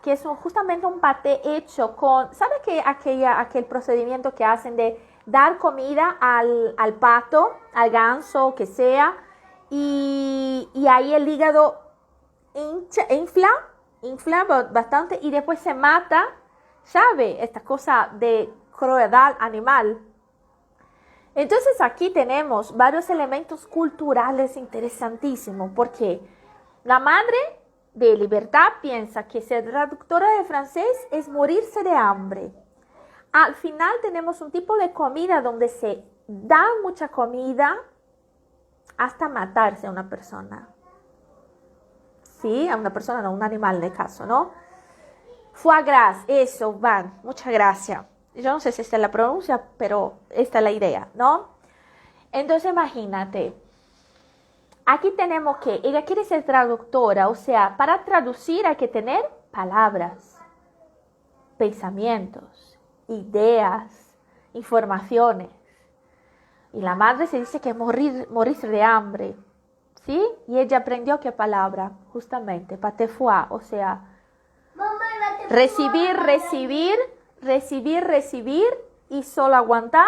es justamente un paté hecho con, ¿sabe qué? Aquel procedimiento que hacen de dar comida al pato, al ganso, que sea, y ahí el hígado infla bastante y después se mata, ¿sabe? Esta cosa de crueldad animal. Entonces aquí tenemos varios elementos culturales interesantísimos, porque la madre de Libertad piensa que ser traductora de francés es morirse de hambre. Al final tenemos un tipo de comida donde se da mucha comida hasta matarse a una persona. Sí, a una persona, no, un animal en el caso, ¿no? Foie gras, eso, van, muchas gracias. Yo no sé si esta es la pronuncia, pero esta es la idea, ¿no? Entonces imagínate, aquí tenemos que ella quiere ser traductora, o sea, para traducir hay que tener palabras, pensamientos, ideas, informaciones. Y la madre se dice que es morirse de hambre. ¿Sí? Y ella aprendió qué palabra, justamente, pate foie, o sea, recibir e solo aguantar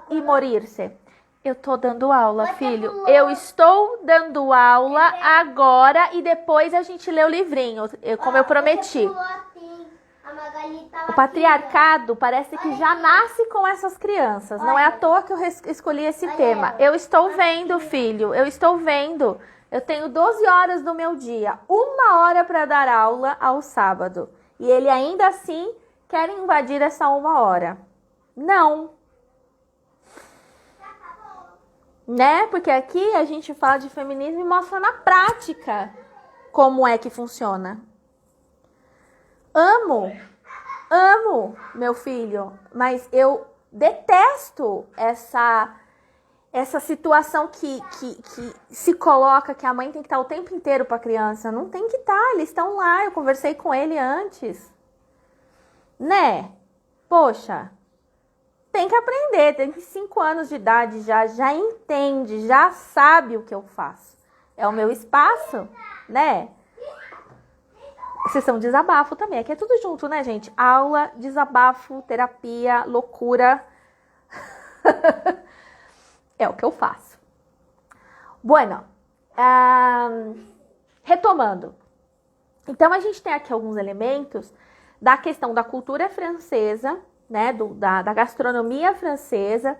e morir-se. Eu estou dando aula, filho. Eu estou dando aula agora e depois a gente lê o livrinho, como eu prometi. O patriarcado parece que já nasce com essas crianças. Não é à toa que eu escolhi esse tema. Eu estou vendo, filho. Eu estou vendo. Eu tenho 12 horas do meu dia. 1 hora para dar aula ao sábado. E ele ainda assim quer invadir essa 1 hora. Não. né? Porque aqui a gente fala de feminismo e mostra na prática como é que funciona. Amo, meu filho, mas eu detesto essa situação que se coloca que a mãe tem que estar o tempo inteiro para a criança. Não tem que estar, eles estão lá, eu conversei com ele antes. Né? Poxa, tem que aprender, tem que 5 anos de idade já entende, já sabe o que eu faço. É o meu espaço, né? Sessão de desabafo também, aqui é tudo junto, né, gente? Aula, desabafo, terapia, loucura. É o que eu faço. Bueno, retomando. Então, a gente tem aqui alguns elementos da questão da cultura francesa, né, da gastronomia francesa,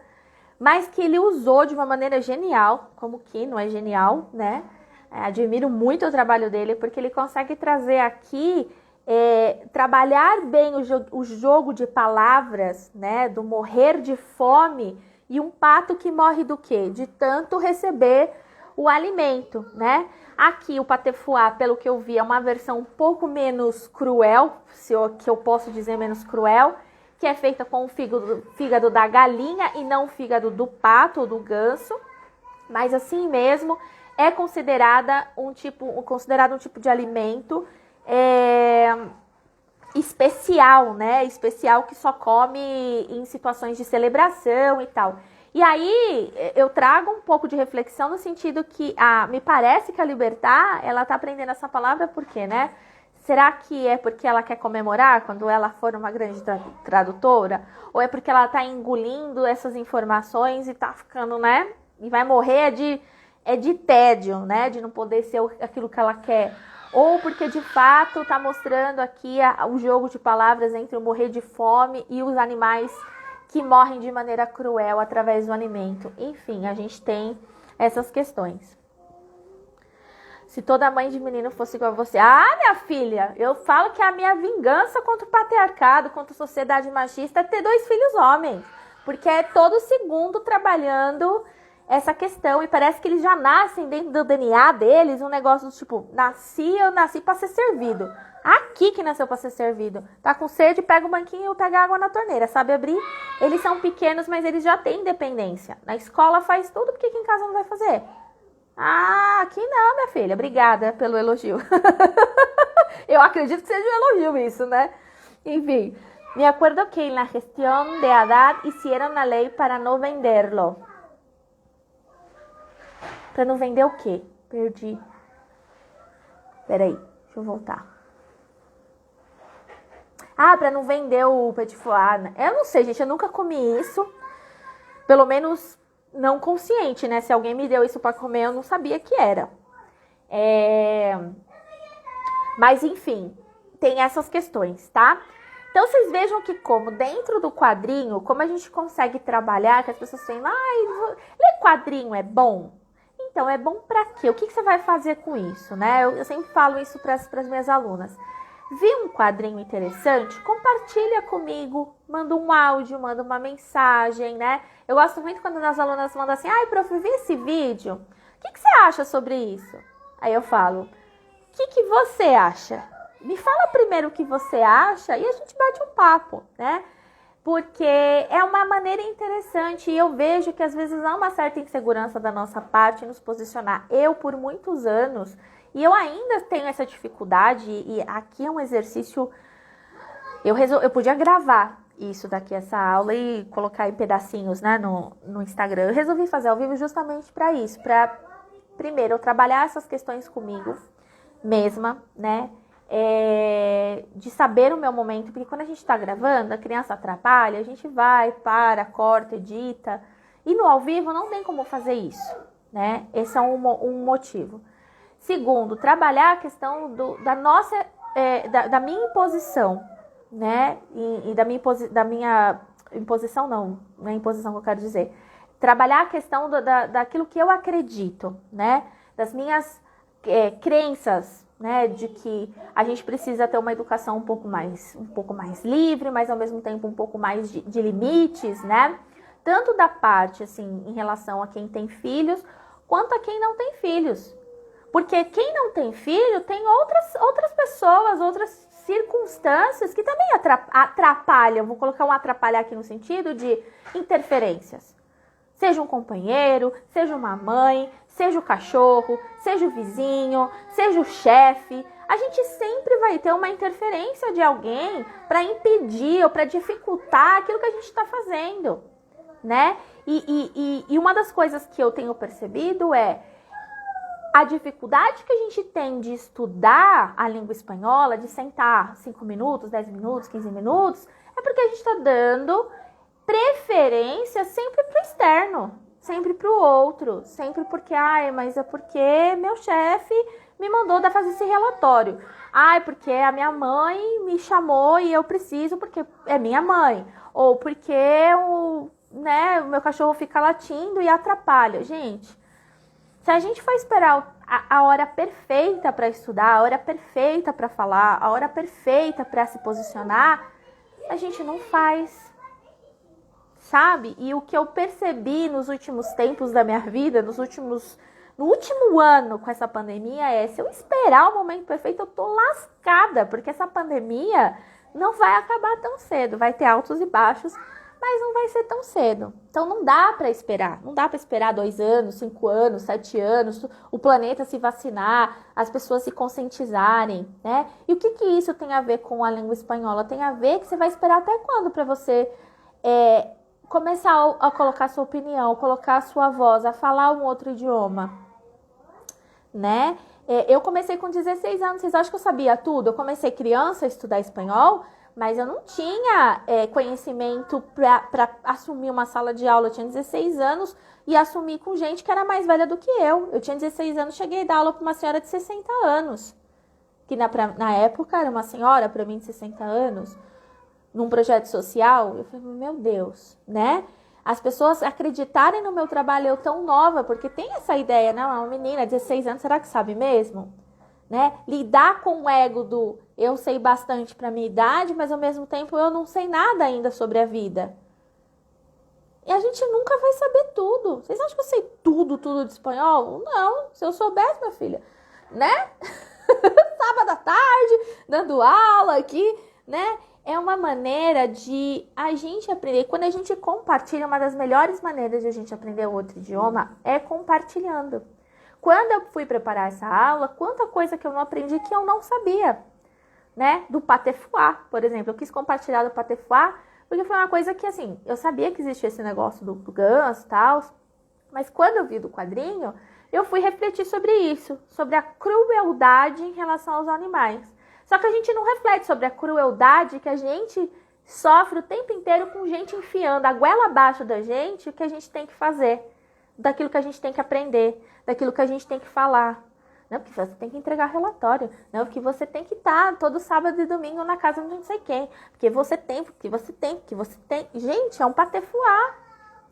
mas que ele usou de uma maneira genial, como que não é genial, né? Admiro muito o trabalho dele, porque ele consegue trazer aqui, trabalhar bem o jogo de palavras, né, do morrer de fome e um pato que morre do quê? De tanto receber o alimento, né? Aqui o pâté foie, pelo que eu vi, é uma versão um pouco menos cruel, que eu posso dizer menos cruel, que é feita com o fígado da galinha e não o fígado do pato ou do ganso, mas assim mesmo é considerado um tipo de alimento especial, né? Especial que só come em situações de celebração e tal. E aí eu trago um pouco de reflexão no sentido que me parece que a Libertad, ela tá aprendendo essa palavra por quê, né? Será que é porque ela quer comemorar quando ela for uma grande tradutora? Ou é porque ela tá engolindo essas informações e tá ficando, né? E vai morrer de tédio, né? De não poder ser aquilo que ela quer. Ou porque de fato tá mostrando aqui o jogo de palavras entre o morrer de fome e os animais que morrem de maneira cruel através do alimento. Enfim, a gente tem essas questões. Se toda mãe de menino fosse igual a você... Ah, minha filha, eu falo que a minha vingança contra o patriarcado, contra a sociedade machista é ter 2 filhos homens. Porque é todo segundo trabalhando essa questão. E parece que eles já nascem dentro do DNA deles um negócio do tipo... eu nasci para ser servido. Aqui que nasceu para ser servido. Tá com sede, pega o banquinho e pega água na torneira. Sabe abrir? Eles são pequenos, mas eles já têm independência. Na escola faz tudo, porque aqui em casa não vai fazer? Ah, aqui não, minha filha. Obrigada pelo elogio. Eu acredito que seja um elogio isso, né? Enfim. Me acuerdo que en la gestión de Haddad hicieron la ley para no venderlo. Para não vender o quê? Perdi. Peraí, deixa eu voltar. Para não vender o petit foie. Eu não sei, gente, eu nunca comi isso. Pelo menos não consciente, né? Se alguém me deu isso para comer, eu não sabia que era. Mas, enfim, tem essas questões, tá? Então, vocês vejam que como dentro do quadrinho, como a gente consegue trabalhar, que as pessoas falam, ler quadrinho é bom? Então, é bom pra quê? O que você vai fazer com isso, né? Eu sempre falo isso para as minhas alunas. Vi um quadrinho interessante? Compartilha comigo, manda um áudio, manda uma mensagem, né? Eu gosto muito quando as alunas mandam assim, prof, vi esse vídeo, o que você acha sobre isso? Aí eu falo, o que você acha? Me fala primeiro o que você acha e a gente bate um papo, né? Porque é uma maneira interessante e eu vejo que às vezes há uma certa insegurança da nossa parte em nos posicionar. Eu, por muitos anos, e eu ainda tenho essa dificuldade, e aqui é um exercício, eu podia gravar isso daqui, essa aula, e colocar em pedacinhos, né, no Instagram. Eu resolvi fazer ao vivo justamente para isso, para, primeiro, eu trabalhar essas questões comigo mesma, né, de saber o meu momento, porque quando a gente está gravando, a criança atrapalha, a gente vai, para, corta, edita, e no ao vivo não tem como fazer isso, né, esse é um motivo. Segundo, trabalhar a questão da minha imposição, né? E da minha imposição, não é imposição que eu quero dizer. Trabalhar a questão daquilo que eu acredito, né? Das minhas crenças, né? De que a gente precisa ter uma educação um pouco mais livre, mas ao mesmo tempo um pouco mais de limites, né? tanto da parte, assim, em relação a quem tem filhos, quanto a quem não tem filhos. Porque quem não tem filho tem outras pessoas, outras circunstâncias que também atrapalham. Vou colocar um atrapalhar aqui no sentido de interferências. Seja um companheiro, seja uma mãe, seja o cachorro, seja o vizinho, seja o chefe. A gente sempre vai ter uma interferência de alguém para impedir ou para dificultar aquilo que a gente está fazendo, né? E uma das coisas que eu tenho percebido é a dificuldade que a gente tem de estudar a língua espanhola, de sentar 5 minutos, 10 minutos, 15 minutos, é porque a gente está dando preferência sempre para o externo, sempre para o outro, sempre porque, mas é porque meu chefe me mandou fazer esse relatório. Porque a minha mãe me chamou e eu preciso porque é minha mãe. Ou porque o meu cachorro fica latindo e atrapalha. Gente, se a gente for esperar a hora perfeita para estudar, a hora perfeita para falar, a hora perfeita para se posicionar, a gente não faz. Sabe? E o que eu percebi nos últimos tempos da minha vida, no último ano com essa pandemia é, se eu esperar o momento perfeito, eu tô lascada, porque essa pandemia não vai acabar tão cedo, vai ter altos e baixos, mas não vai ser tão cedo. Então não dá para esperar, não dá para esperar 2 anos, 5 anos, 7 anos, o planeta se vacinar, as pessoas se conscientizarem, né? E o que isso tem a ver com a língua espanhola? Tem a ver que você vai esperar até quando para você começar a colocar sua opinião, colocar a sua voz, a falar um outro idioma, né? Eu comecei com 16 anos, vocês acham que eu sabia tudo? Eu comecei criança a estudar espanhol, mas eu não tinha conhecimento para assumir uma sala de aula. Eu tinha 16 anos e assumi com gente que era mais velha do que eu. Eu tinha 16 anos, cheguei a dar aula para uma senhora de 60 anos, que na época era uma senhora para mim de 60 anos, num projeto social. Eu falei, meu Deus, né? As pessoas acreditarem no meu trabalho, eu tão nova, porque tem essa ideia, não, é uma menina de 16 anos, será que sabe mesmo? Né? Lidar com o ego do eu sei bastante para minha idade, mas ao mesmo tempo eu não sei nada ainda sobre a vida. E a gente nunca vai saber tudo. Vocês acham que eu sei tudo de espanhol? Não, se eu soubesse, minha filha, né? Sábado à tarde, dando aula aqui, né? É uma maneira de a gente aprender. Quando a gente compartilha, uma das melhores maneiras de a gente aprender outro idioma é compartilhando. Quando eu fui preparar essa aula, quanta coisa que eu não aprendi que eu não sabia, né? Do pate-foie, por exemplo. Eu quis compartilhar do pate-foie porque foi uma coisa que, assim, eu sabia que existia esse negócio do ganso e tal, mas quando eu vi do quadrinho, eu fui refletir sobre isso, sobre a crueldade em relação aos animais. Só que a gente não reflete sobre a crueldade que a gente sofre o tempo inteiro com gente enfiando a goela abaixo da gente o que a gente tem que fazer, daquilo que a gente tem que aprender, daquilo que a gente tem que falar. Não, porque você tem que entregar relatório. Não, porque você tem que estar todo sábado e domingo na casa de não sei quem. Porque você tem. Gente, é um pate-foie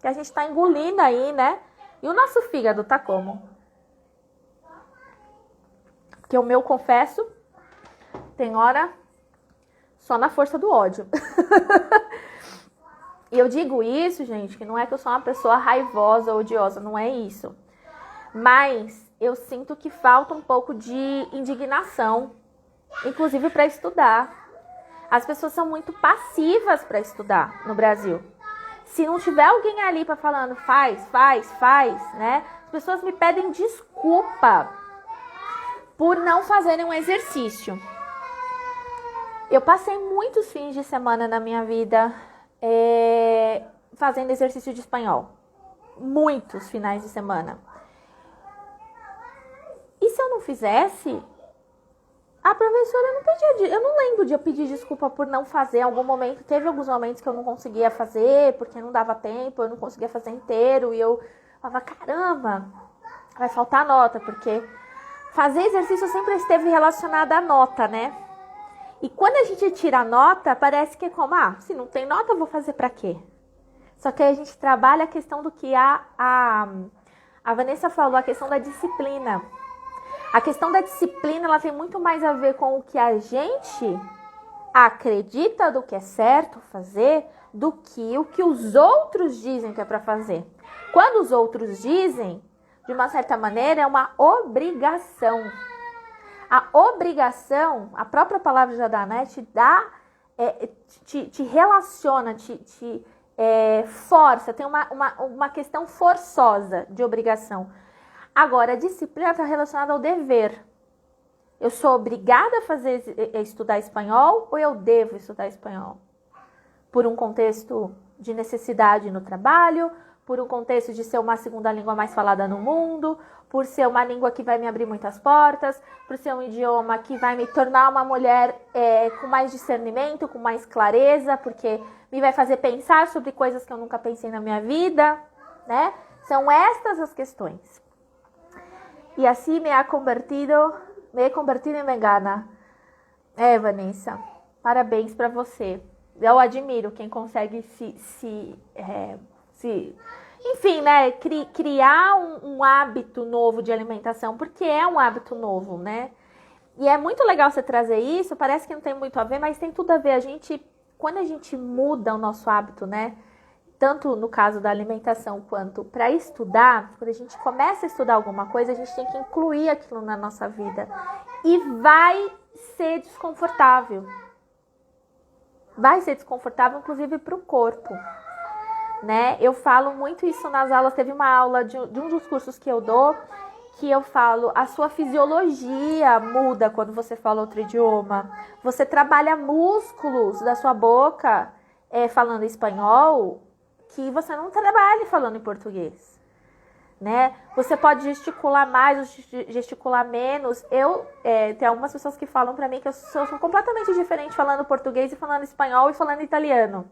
que a gente está engolindo aí, né? E o nosso fígado tá como? Porque o meu, confesso, tem hora só na força do ódio. E eu digo isso, gente, que não é que eu sou uma pessoa raivosa ou odiosa, não é isso. Mas eu sinto que falta um pouco de indignação, inclusive para estudar. As pessoas são muito passivas para estudar no Brasil. Se não tiver alguém ali para falando faz, né? As pessoas me pedem desculpa por não fazerem um exercício. Eu passei muitos fins de semana na minha vida fazendo exercício de espanhol. Muitos finais de semana. E se eu não fizesse, a professora não pedia. Eu não lembro de eu pedir desculpa por não fazer em algum momento. Teve alguns momentos que eu não conseguia fazer, porque não dava tempo, eu não conseguia fazer inteiro. E eu falava, caramba, vai faltar nota, porque fazer exercício sempre esteve relacionado à nota, né? E quando a gente tira a nota, parece que é como, se não tem nota, eu vou fazer pra quê? Só que aí a gente trabalha a questão do que a Vanessa falou, a questão da disciplina. A questão da disciplina, ela tem muito mais a ver com o que a gente acredita do que é certo fazer do que o que os outros dizem que é para fazer. Quando os outros dizem, de uma certa maneira, é uma obrigação. A obrigação, a própria palavra já dá, né? Te dá, te relaciona, te força, tem uma questão forçosa de obrigação. Agora, a disciplina está relacionada ao dever. Eu sou obrigada a estudar espanhol ou eu devo estudar espanhol? Por um contexto de necessidade no trabalho, por um contexto de ser uma segunda língua mais falada no mundo, por ser uma língua que vai me abrir muitas portas, por ser um idioma que vai me tornar uma mulher com mais discernimento, com mais clareza, porque me vai fazer pensar sobre coisas que eu nunca pensei na minha vida, né? São estas as questões. E assim me he convertido em vegana. Vanessa, parabéns para você. Eu admiro quem consegue enfim, né, criar um hábito novo de alimentação, porque é um hábito novo, né? E é muito legal você trazer isso, parece que não tem muito a ver, mas tem tudo a ver. Quando a gente muda o nosso hábito, né? Tanto no caso da alimentação quanto para estudar, quando a gente começa a estudar alguma coisa, a gente tem que incluir aquilo na nossa vida. E vai ser desconfortável. Vai ser desconfortável, inclusive, para o corpo. Né? Eu falo muito isso nas aulas. Teve uma aula de um dos cursos que eu dou, que eu falo, a sua fisiologia muda quando você fala outro idioma. Você trabalha músculos da sua boca falando espanhol, que você não trabalha falando em português, né? Você pode gesticular mais ou gesticular menos. Tem algumas pessoas que falam pra mim que eu sou completamente diferente falando português e falando espanhol e falando italiano.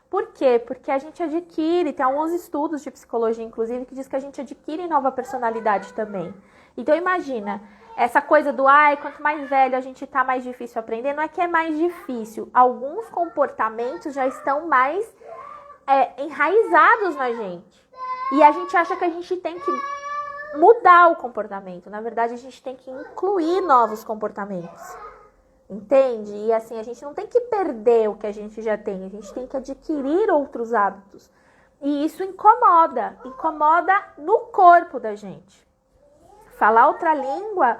Por quê? Porque a gente adquire, tem alguns estudos de psicologia, inclusive, que diz que a gente adquire nova personalidade também. Então imagina, essa coisa do quanto mais velho a gente tá, mais difícil aprender. Não é que é mais difícil, alguns comportamentos já estão mais enraizados na gente. E a gente acha que a gente tem que mudar o comportamento. Na verdade, a gente tem que incluir novos comportamentos. Entende? E assim, a gente não tem que perder o que a gente já tem. A gente tem que adquirir outros hábitos. E isso incomoda. Incomoda no corpo da gente. Falar outra língua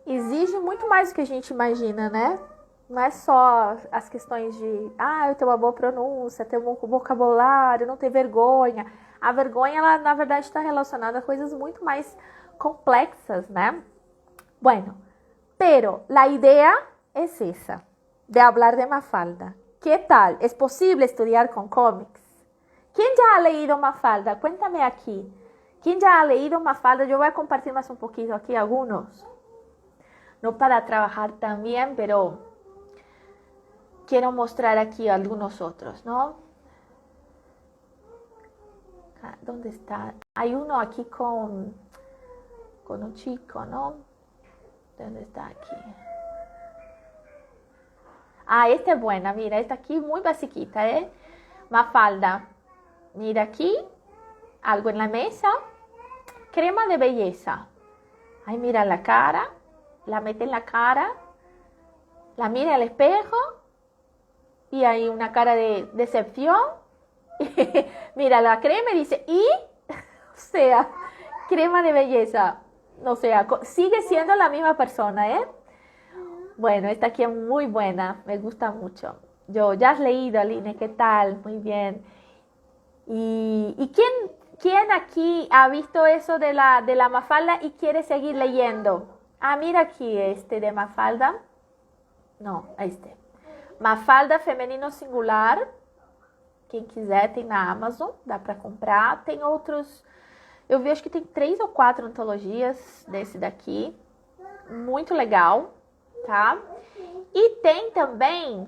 exige muito mais do que a gente imagina, né? Não é só as questões de eu tenho uma boa pronúncia, ter um bom vocabulário, não ter vergonha. A vergonha, ela, na verdade, está relacionada a coisas muito mais complexas, né? Bueno, pero la idea es esa, de hablar de Mafalda. ¿Qué tal? ¿Es posible estudiar con cómics? ¿Quién ya ha leído Mafalda? Cuéntame aquí. ¿Quién ya ha leído Mafalda? Yo voy a compartir más un poquito aquí algunos. No para trabajar tan bien, pero quiero mostrar aquí algunos otros, ¿no? ¿Dónde está? Hay uno aquí con un chico, ¿no? ¿Dónde está aquí? Esta es buena, mira, esta aquí muy basiquita, ¿eh? Mafalda, mira aquí, algo en la mesa, crema de belleza. Ay, mira la cara, la mete en la cara, la mira al espejo y hay una cara de decepción. Mira la crema y dice, o sea, crema de belleza, o sea, sigue siendo la misma persona, ¿eh? Bueno, esta aquí es muy buena, me gusta mucho. Ya has leído, Aline, ¿qué tal? Muy bien. ¿Y quién aquí ha visto eso de la Mafalda y quiere seguir leyendo? Mira aquí de Mafalda. No, Mafalda feminino singular. Quem quiser, tem na Amazon, dá para comprar. Tem outros, eu vi, acho que tem 3 ou 4 antologias desse daqui. Muito legal, tá? E tem também,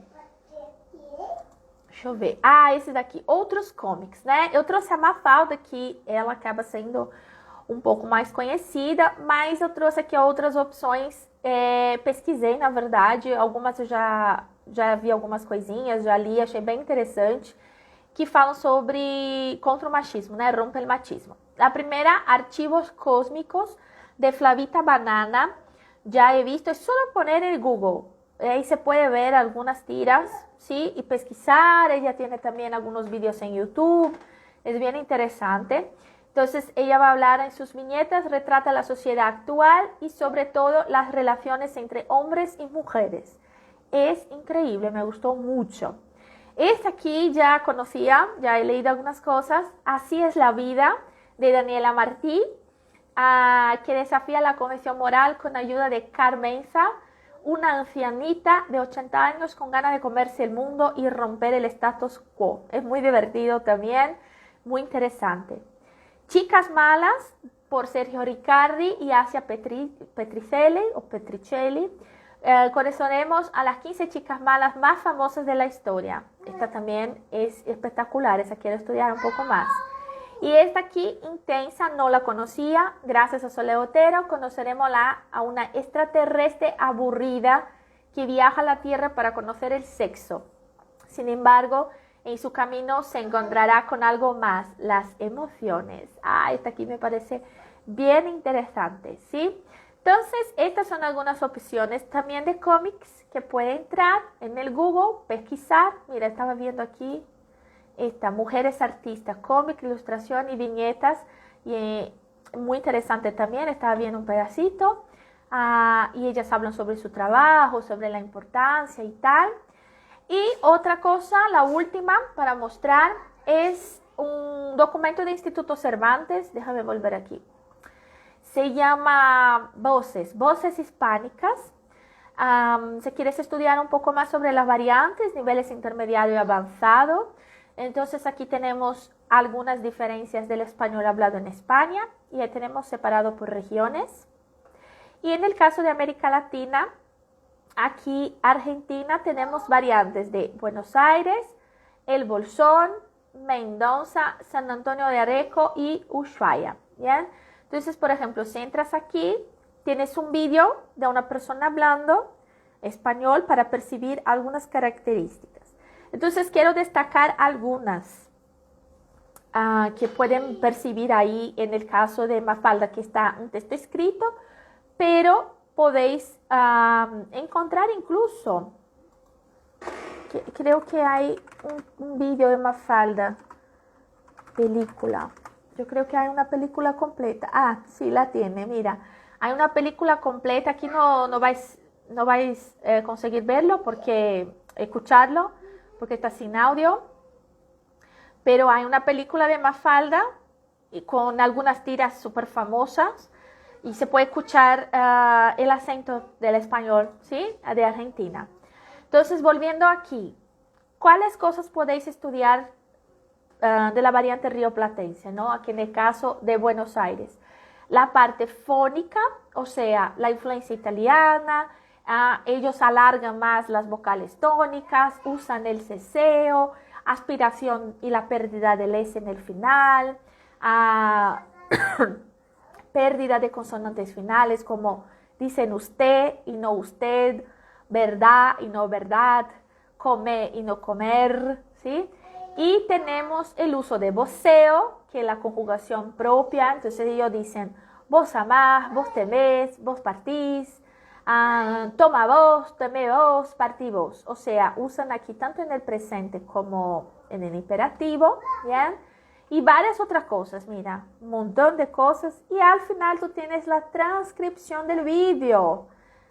deixa eu ver, esse daqui, outros comics, né? Eu trouxe a Mafalda, que ela acaba sendo um pouco mais conhecida, mas eu trouxe aqui outras opções. Pesquisei, na verdade, algumas eu já vi algumas coisinhas, já li, achei bem interessante, que falam contra o machismo, né? Rompe el machismo. A primeira, Archivos Cósmicos, de Flavita Banana. Já he visto, é só poner em Google, ahí se puede ver algunas tiras, ¿sí? Y pesquisar. Ella tiene también algunos vídeos en YouTube. Es bien interesante. Entonces, ella va a hablar en sus viñetas, retrata la sociedad actual y sobre todo las relaciones entre hombres y mujeres. Es increíble, me gustó mucho. Esta aquí ya conocía, ya he leído algunas cosas. Así es la vida, de Daniela Martí, que desafía la convención moral con ayuda de Carmenza, una ancianita de 80 años con ganas de comerse el mundo y romper el status quo. Es muy divertido también, muy interesante. Chicas malas, por Sergio Riccardi y Asia Petricelli. Conoceremos a las 15 chicas malas más famosas de la historia. Esta también es espectacular, esa quiero estudiar un poco más. Y esta aquí, intensa, no la conocía. Gracias a Sole Otero conoceremos a una extraterrestre aburrida que viaja a la Tierra para conocer el sexo. Sin embargo, en su camino se encontrará con algo más, las emociones. Esta aquí me parece bien interesante, ¿sí? Entonces, estas son algunas opciones también de cómics que puede entrar en el Google, pesquisar. Mira, estaba viendo aquí esta, Mujeres Artistas, cómic, ilustración y viñetas. Y, muy interesante también, estaba viendo un pedacito. Y ellas hablan sobre su trabajo, sobre la importancia y tal. Y otra cosa, la última para mostrar, es un documento de Instituto Cervantes. Déjame volver aquí. Se llama Voces Hispánicas. Si quieres estudiar un poco más sobre las variantes, niveles intermediario y avanzado, entonces aquí tenemos algunas diferencias del español hablado en España y ya tenemos separado por regiones. Y en el caso de América Latina, aquí Argentina tenemos variantes de Buenos Aires, El Bolsón, Mendoza, San Antonio de Areco y Ushuaia. ¿Bien? Entonces, por ejemplo, si entras aquí, tienes un vídeo de una persona hablando español para percibir algunas características. Entonces, quiero destacar algunas que pueden percibir ahí en el caso de Mafalda, que está un texto escrito, pero podéis encontrar incluso, creo que hay un vídeo de Mafalda, película. Yo creo que hay una película completa. Sí, la tiene, mira. Hay una película completa. Aquí no vais a conseguir verlo, escucharlo, porque está sin audio. Pero hay una película de Mafalda con algunas tiras súper famosas. Y se puede escuchar el acento del español, ¿sí? De Argentina. Entonces, volviendo aquí. ¿Cuáles cosas podéis estudiar de la variante rioplatense, ¿no? Aquí en el caso de Buenos Aires? La parte fónica, o sea, la influencia italiana, ellos alargan más las vocales tónicas, usan el ceseo, aspiración y la pérdida del S en el final, pérdida de consonantes finales como dicen usted y no usted, verdad y no verdad, comer y no comer, ¿sí? Y tenemos el uso de voceo, que es la conjugación propia. Entonces ellos dicen, vos amás, vos temés, vos partís, toma vos, teme vos, partí vos. O sea, usan aquí tanto en el presente como en el imperativo, ¿bien? Y varias otras cosas, mira, un montón de cosas. Y al final tú tienes la transcripción del vídeo.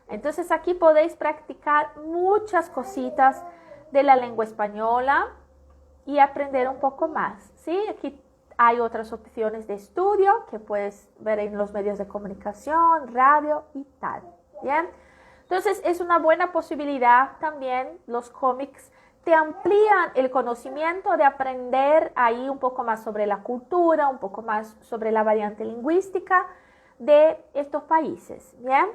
Entonces aquí podéis practicar muchas cositas de la lengua española y aprender un poco más, ¿sí? Aquí hay otras opciones de estudio que puedes ver en los medios de comunicación, radio y tal, ¿bien? Entonces es una buena posibilidad también. Los cómics te amplían el conocimiento de aprender ahí un poco más sobre la cultura, un poco más sobre la variante lingüística de estos países, ¿bien?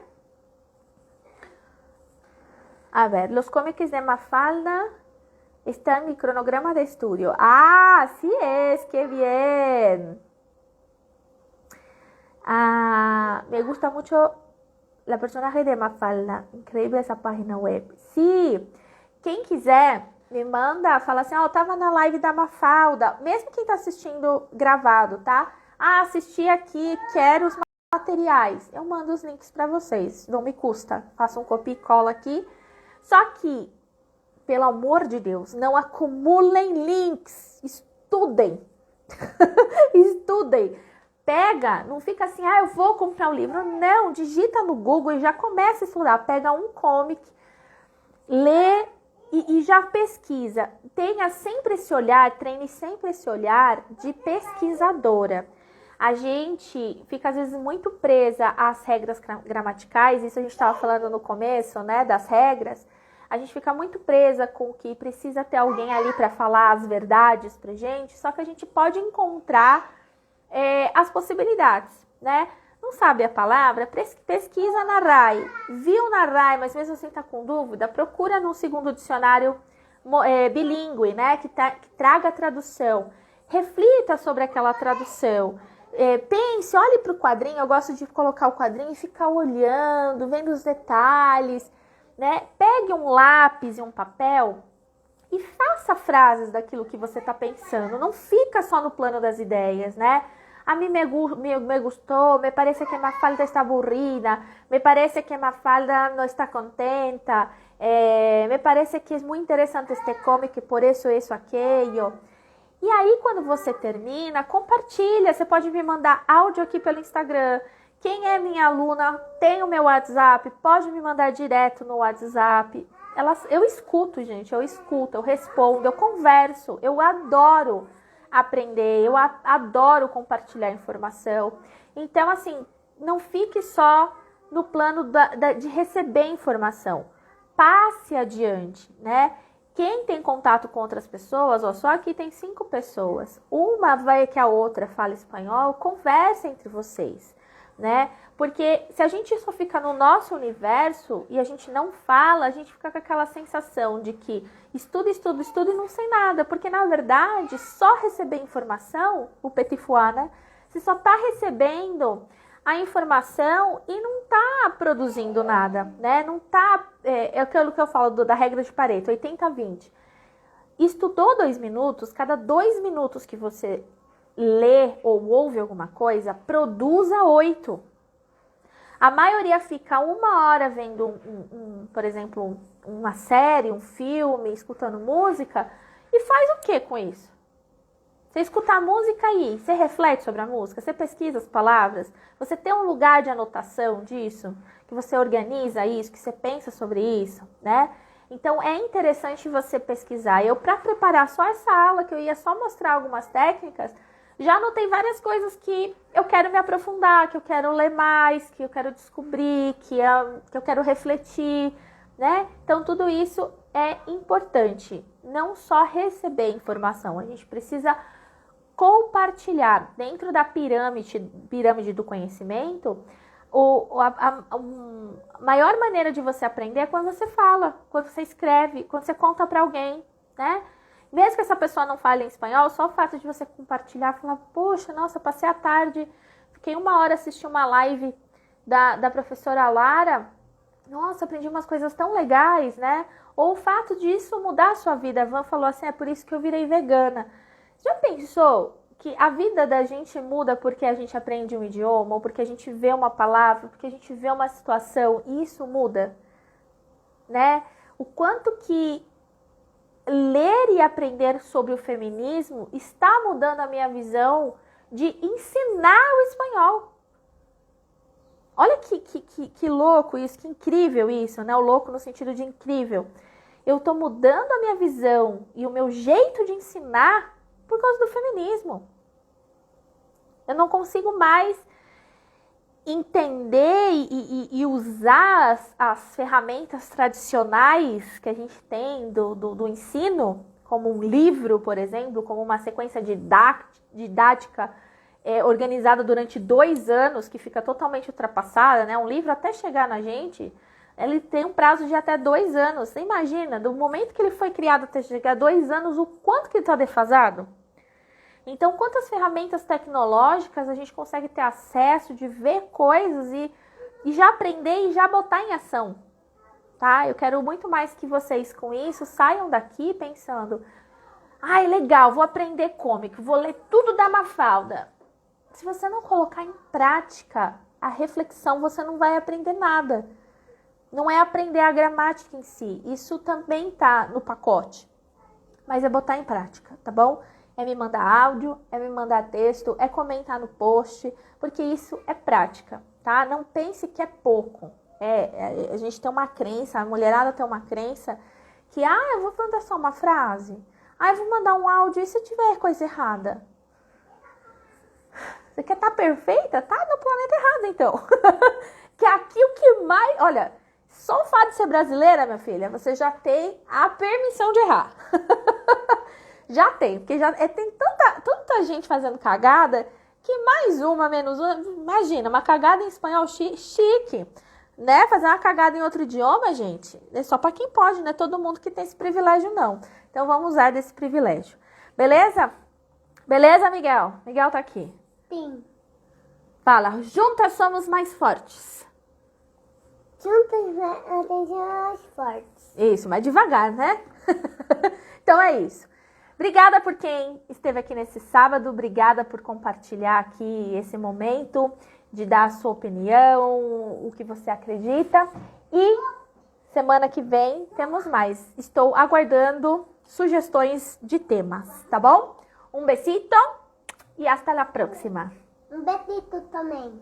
A ver, los cómics de Mafalda está en mi cronograma de estudio. Así es, qué bien. Me gusta mucho la personaje de Mafalda. Increíble essa página web. Sí, quem quiser, me manda, fala assim, eu tava na live da Mafalda. Mesmo quem tá assistindo gravado, tá? Assisti aqui, quero os materiais. Eu mando os links para vocês, não me custa. Faço um copia e cola aqui. Só que, pelo amor de Deus, não acumulem links, estudem. Estudem. Pega, não fica assim, eu vou comprar um livro. Não, digita no Google e já começa a estudar. Pega um comic, lê e já pesquisa. Tenha sempre esse olhar, treine sempre esse olhar de pesquisadora. A gente fica às vezes muito presa às regras gramaticais, isso a gente estava falando no começo, né, das regras. A gente fica muito presa com que precisa ter alguém ali para falar as verdades pra gente, só que a gente pode encontrar as possibilidades, né? Não sabe a palavra? Pesquisa na RAI. Viu na RAI, mas mesmo assim está com dúvida? Procura num segundo dicionário bilíngue, né? Que traga a tradução. Reflita sobre aquela tradução. Pense, olhe para o quadrinho. Eu gosto de colocar o quadrinho e ficar olhando, vendo os detalhes, né? Pegue um lápis e um papel e faça frases daquilo que você está pensando. Não fica só no plano das ideias, né? A mim me gostou, me parece que Mafalda está aburrida, me parece que Mafalda não está contenta, me parece que é muito interessante este cómic, por isso, aquello. E aí, quando você termina, compartilha. Você pode me mandar áudio aqui pelo Instagram. Quem é minha aluna tem o meu WhatsApp, pode me mandar direto no WhatsApp. Eu escuto, gente, eu respondo, eu converso, eu adoro aprender, eu adoro compartilhar informação. Então, assim, não fique só no plano de receber informação. Passe adiante, né? Quem tem contato com outras pessoas, só aqui tem 5 pessoas. Uma vai que a outra fala espanhol, conversa entre vocês, né? Porque se a gente só fica no nosso universo e a gente não fala, a gente fica com aquela sensação de que estudo e não sei nada. Porque, na verdade, só receber informação, o petit foie, né? Você só está recebendo a informação e não está produzindo nada, né? Não está... É aquilo que eu falo da regra de Pareto, 80-20. Estudou 2 minutos, cada 2 minutos que você lê ou ouve alguma coisa, produza 8. A maioria fica 1 hora vendo, por exemplo, uma série, um filme, escutando música, e faz o que com isso? Você escuta a música aí, você reflete sobre a música, você pesquisa as palavras, você tem um lugar de anotação disso, que você organiza isso, que você pensa sobre isso, né? Então, é interessante você pesquisar. Para preparar só essa aula, que eu ia só mostrar algumas técnicas, já anotei várias coisas que eu quero me aprofundar, que eu quero ler mais, que eu quero descobrir, que eu quero refletir, né? Então, tudo isso é importante. Não só receber informação, a gente precisa compartilhar. Dentro da pirâmide do conhecimento, a maior maneira de você aprender é quando você fala, quando você escreve, quando você conta para alguém, né? Mesmo que essa pessoa não fale em espanhol, só o fato de você compartilhar, falar, poxa, nossa, passei a tarde, fiquei 1 hora assistindo uma live da professora Lara, nossa, aprendi umas coisas tão legais, né? Ou o fato disso mudar a sua vida. A Van falou assim, é por isso que eu virei vegana. Já pensou que a vida da gente muda porque a gente aprende um idioma, ou porque a gente vê uma palavra, porque a gente vê uma situação, e isso muda, né? O quanto que ler e aprender sobre o feminismo está mudando a minha visão de ensinar o espanhol. Olha que louco isso, que incrível isso, né? O louco no sentido de incrível. Eu estou mudando a minha visão e o meu jeito de ensinar por causa do feminismo. Eu não consigo mais entender e usar as ferramentas tradicionais que a gente tem do ensino, como um livro, por exemplo, como uma sequência didática organizada durante 2 anos, que fica totalmente ultrapassada, né? Um livro, até chegar na gente, ele tem um prazo de até 2 anos. Você imagina, do momento que ele foi criado até chegar a 2 anos, o quanto que ele está defasado? Então, quantas ferramentas tecnológicas a gente consegue ter acesso de ver coisas e já aprender e já botar em ação, tá? Eu quero muito mais que vocês com isso saiam daqui pensando, ai, legal, vou aprender cômico, vou ler tudo da Mafalda. Se você não colocar em prática a reflexão, você não vai aprender nada. não é aprender a gramática em si. Isso também tá no pacote. Mas é botar em prática, tá bom? É me mandar áudio, é me mandar texto, é comentar no post, porque isso é prática, tá? Não pense que é pouco. A gente tem uma crença, a mulherada tem uma crença que, eu vou mandar só uma frase. Eu vou mandar um áudio, e se tiver coisa errada? Você quer estar perfeita? Tá no planeta errado, então. Que aqui o que mais... Olha, só o fato de ser brasileira, minha filha, você já tem a permissão de errar. Já tem, porque tem tanta gente fazendo cagada que mais uma, menos uma... Imagina, uma cagada em espanhol chique, né? Fazer uma cagada em outro idioma, gente, é só para quem pode, não é todo mundo que tem esse privilégio, não. Então, vamos usar desse privilégio. Beleza? Beleza, Miguel? Miguel tá aqui. Sim. Fala, juntas somos mais fortes. Juntas a gente é mais fortes. Isso, mais devagar, né? Então é isso. Obrigada por quem esteve aqui nesse sábado. Obrigada por compartilhar aqui esse momento, de dar a sua opinião, o que você acredita. E semana que vem temos mais. Estou aguardando sugestões de temas, tá bom? Um besito e hasta la próxima. Um besito também.